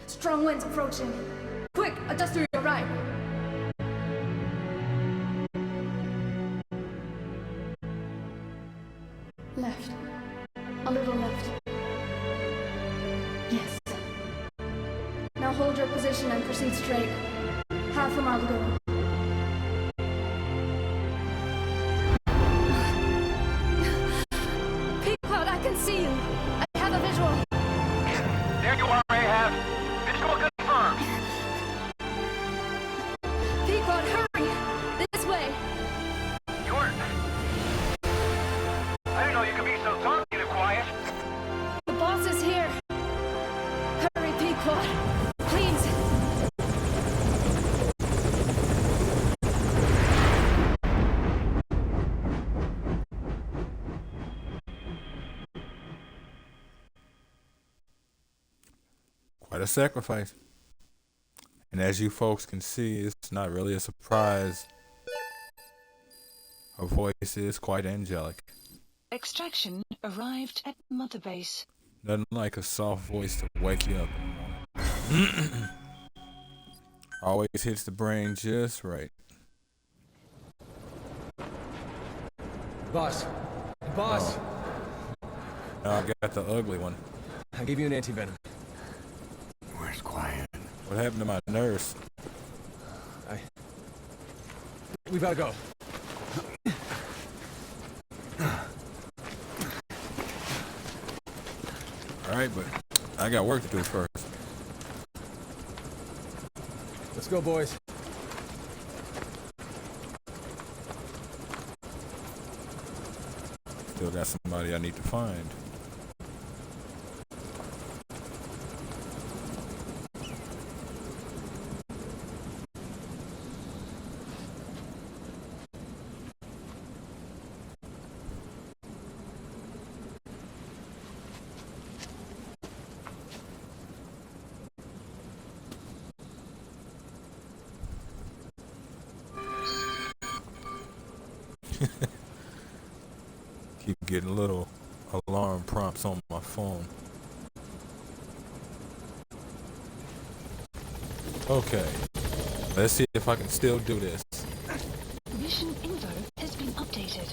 Strong winds approaching. Quick, adjust to your right. Left. A little left. Yes. Now hold your position and proceed straight. Half a mile to go. Pequod, I can see you. I have a visual. There you are, Ahab. Visual confirmed. Pequod, hurry! This way. I didn't know you could be so talkative, quiet. The boss is here. Hurry, Pequod. Please. Quite a sacrifice. And as you folks can see, it's not really a surprise. Her voice is quite angelic. Extraction arrived at Mother Base. Nothing like a soft voice to wake you up in the morning. Always hits the brain just right. Boss. Boss! Now I got the ugly one. I gave you an anti-venom. Where's Quiet? What happened to my nurse? We gotta go. Alright, but I got work to do first. Let's go, boys. Still got somebody I need to find. Keep getting little alarm prompts on my phone. Okay. Let's see if I can still do this. Mission info has been updated.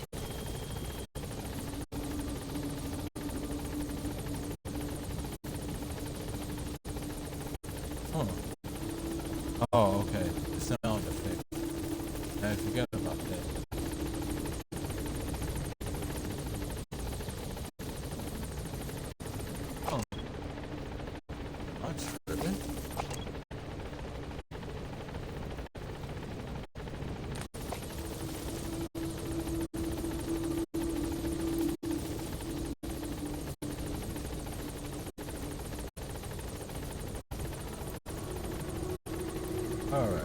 Huh. Oh, okay. The sound effect. I forgot about that. Oh. I'm tripping. All right.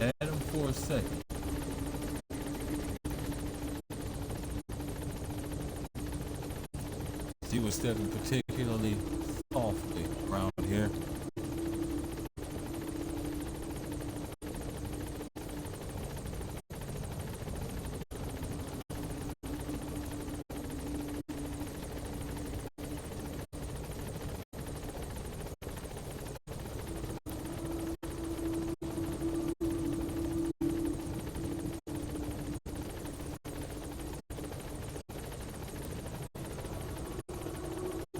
Add him for a second. She was stepping particularly softly around here.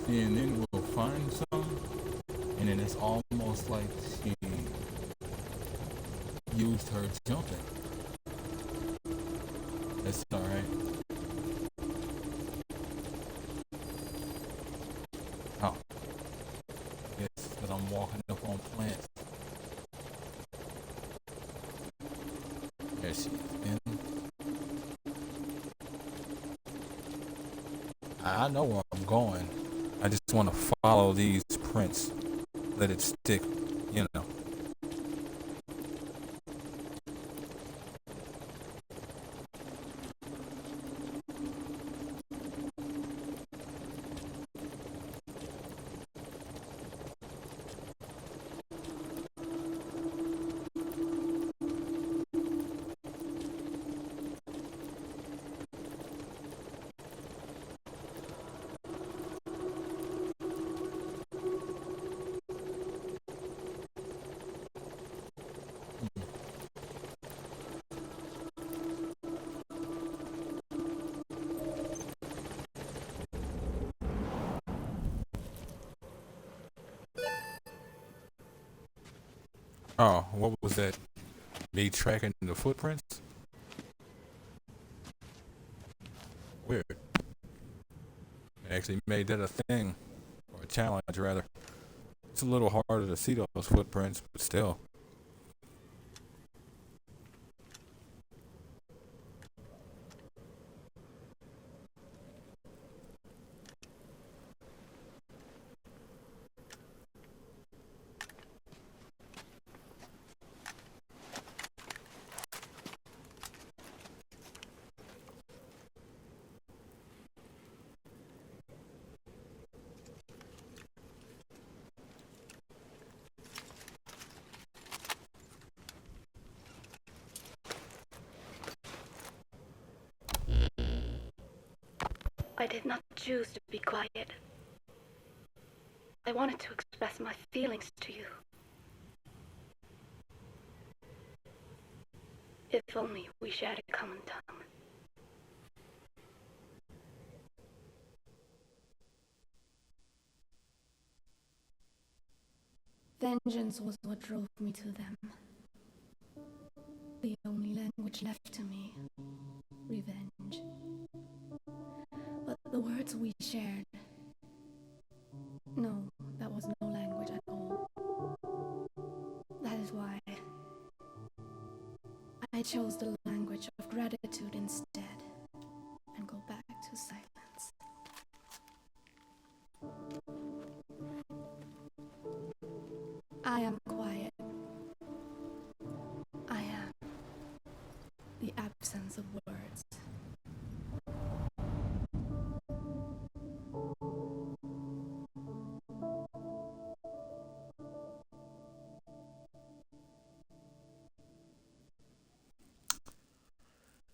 And then we'll find some, and then it's almost like she used her jumping. That's alright. Oh. Yes, because I'm walking up on plants. There she is. I know where I'm going. I just want to follow these prints. Let it stick, you know. Oh, what was that? Me tracking the footprints? Weird. I actually made that a thing, or a challenge rather. It's a little harder to see those footprints, but still. I did not choose to be quiet. I wanted to express my feelings to you. If only we shared a common tongue. Vengeance was what drove me to them. The only language left to me. Revenge. But the words we shared... No, that was no language at all. That is why I chose the language of gratitude instead, and go back to silence. I am quiet. I am the absence of words.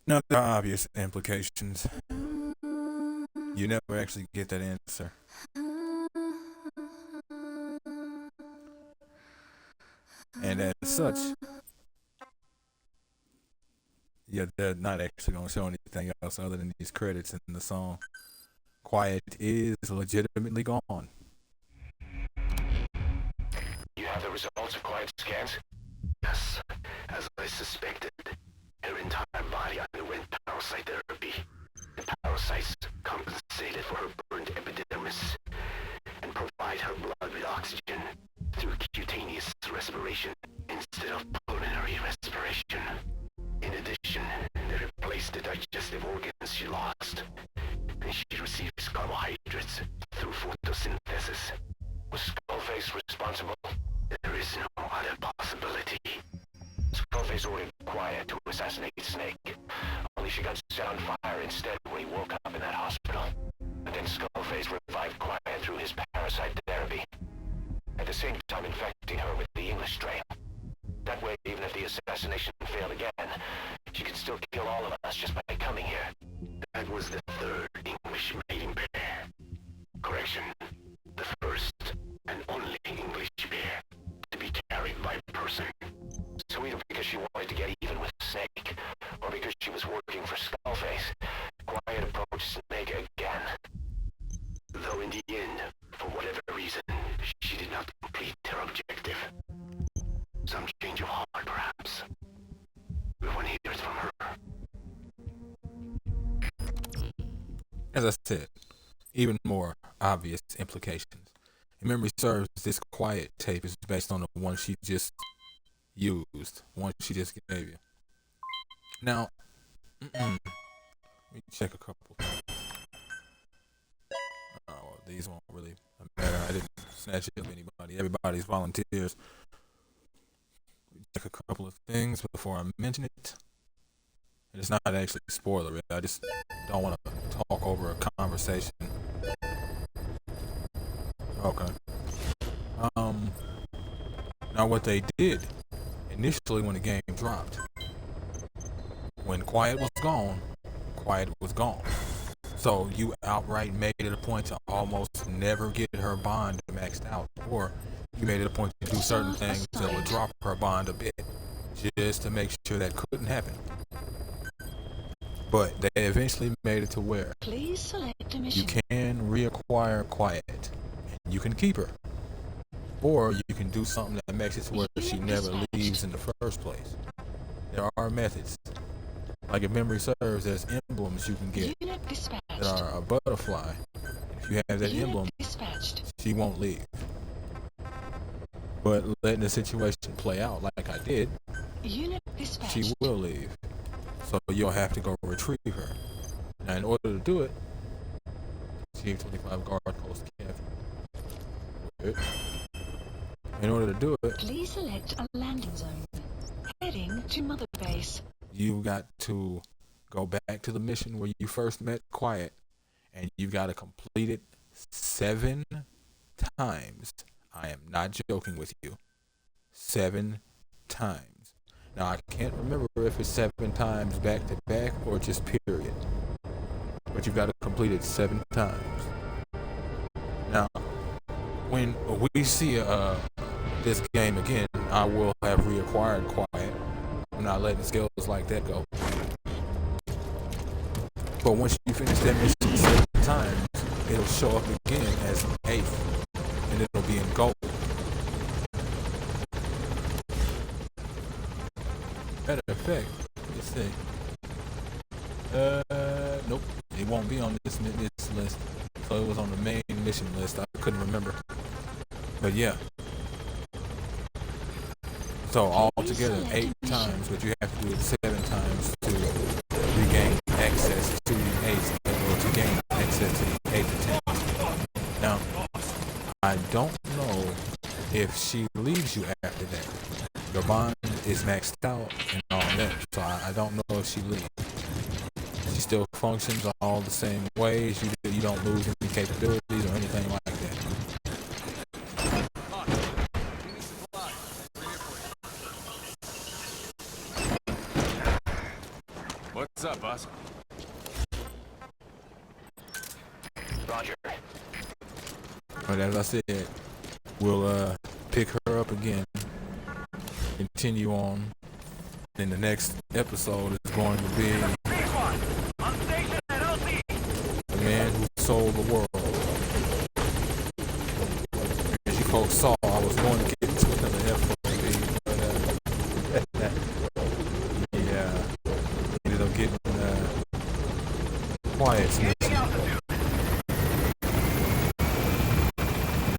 Now, there are obvious implications. You never actually get that answer. And as such, yeah, they're not actually going to show anything else other than these credits in the song. Quiet is legitimately gone. You have the results of Quiet scans? Yes, as I suspected. Her entire body underwent parasite therapy. The parasites compensated for her burned epidermis and provide her blood with oxygen through cutaneous respiration instead of pulmonary respiration. In addition, they replaced the digestive organs she lost, and she receives carbohydrates through photosynthesis. Was Skullface responsible? There is no other possibility. Skullface ordered Quiet to assassinate Snake, only she got set on fire instead when he woke up in that hospital. And then Skullface revived Quiet through his parasite therapy, at the same time infecting her with the English strain. That way, even if the assassination failed again, she could still kill all of us just by coming here. That was the third English mating pair. Correction, the first and only English pair to be carried by a person. So either because she wanted to get even with Snake, or because she was working for Skullface, Quiet approached Snake again. Though in the end, for whatever reason, she did not complete her objective. Some change of heart, perhaps. We want to hear it from her. As I said, even more obvious implications. If memory serves, this Quiet tape is based on the one she just used, one she just gave you. Now, let me check a couple. Oh, well, these won't really matter. I didn't snatch up anybody. Everybody's volunteers. Check a couple of things before I mention it. And it's not actually a spoiler. I just don't want to talk over a conversation. Okay. Now what they did initially when the game dropped, when Quiet was gone, Quiet was gone. So you outright made it a point to almost never get her bond maxed out, or you made it a point to do certain things that would drop her bond a bit, just to make sure that couldn't happen. But they eventually made it to where Please select a you mission. can reacquire Quiet, and you can keep her, or you can do something that makes it to where she never leaves in the first place. There are methods. Like if memory serves, there's emblems you can get that are a butterfly. If you have that emblem, she won't leave. But letting the situation play out like I did, she will leave. So you'll have to go retrieve her. Now in order to do it, CH-25 guard post cav. Good. In order to do it, Please select a landing zone. Heading to Mother Base. you've got to go back to the mission where you first met Quiet, and you've got to complete it 7 times. I am not joking with you. 7 times. Now I can't remember if it's 7 times back to back or just period. But you've got to complete it 7 times. Now, when we see this game again, I will have reacquired Quiet. I'm not letting skills like that go. But once you finish that mission 7 times, it'll show up again as an 8th, and it'll be in gold. Matter of fact, let's see. Nope, it won't be on this list. So it was on the main mission list. I couldn't remember. But yeah. So altogether 8 times, but you have to do it 7 times to regain access to the 8th, or to gain access to the 8th attempt. Now, I don't know if she leaves you after that. Your bond is maxed out and all that, so I don't know if she leaves. She still functions all the same ways. You don't lose any capabilities or anything like that. What What's up, boss? Roger. But as I said, we'll pick her up again, continue on. And the next episode is going to be the man who sold the world. As you folks saw, I was going to get into another FOB, but yeah, ended up getting quiet.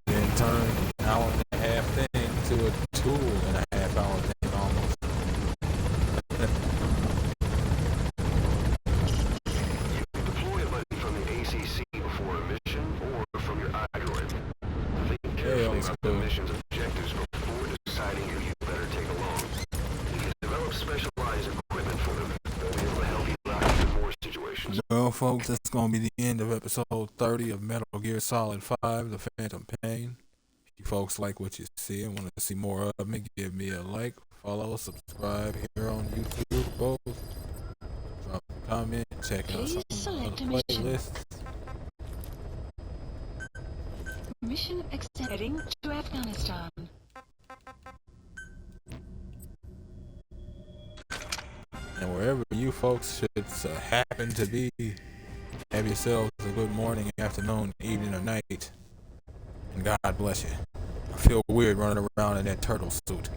Then turned an hour and a half thing to a 2.5 hour thing almost. Deploy a button from the ACC before a mission or from your iDroid. Think carefully about the mission's objectives before deciding who you better take along. If you develop specialized equipment for them, they'll be able to help you out in more situations. Well, folks, that's going to be the end of episode 30 of Metal Gear Solid 5, The Phantom Pain. If you folks like what you see and want to see more of me, give me a like, follow, subscribe here on YouTube, both. Drop a comment, check out some of the playlists. Mission accepted. Heading to Afghanistan. And wherever you folks should happen to be, have yourselves a good morning, afternoon, evening, or night. And God bless you. I feel weird running around in that turtle suit.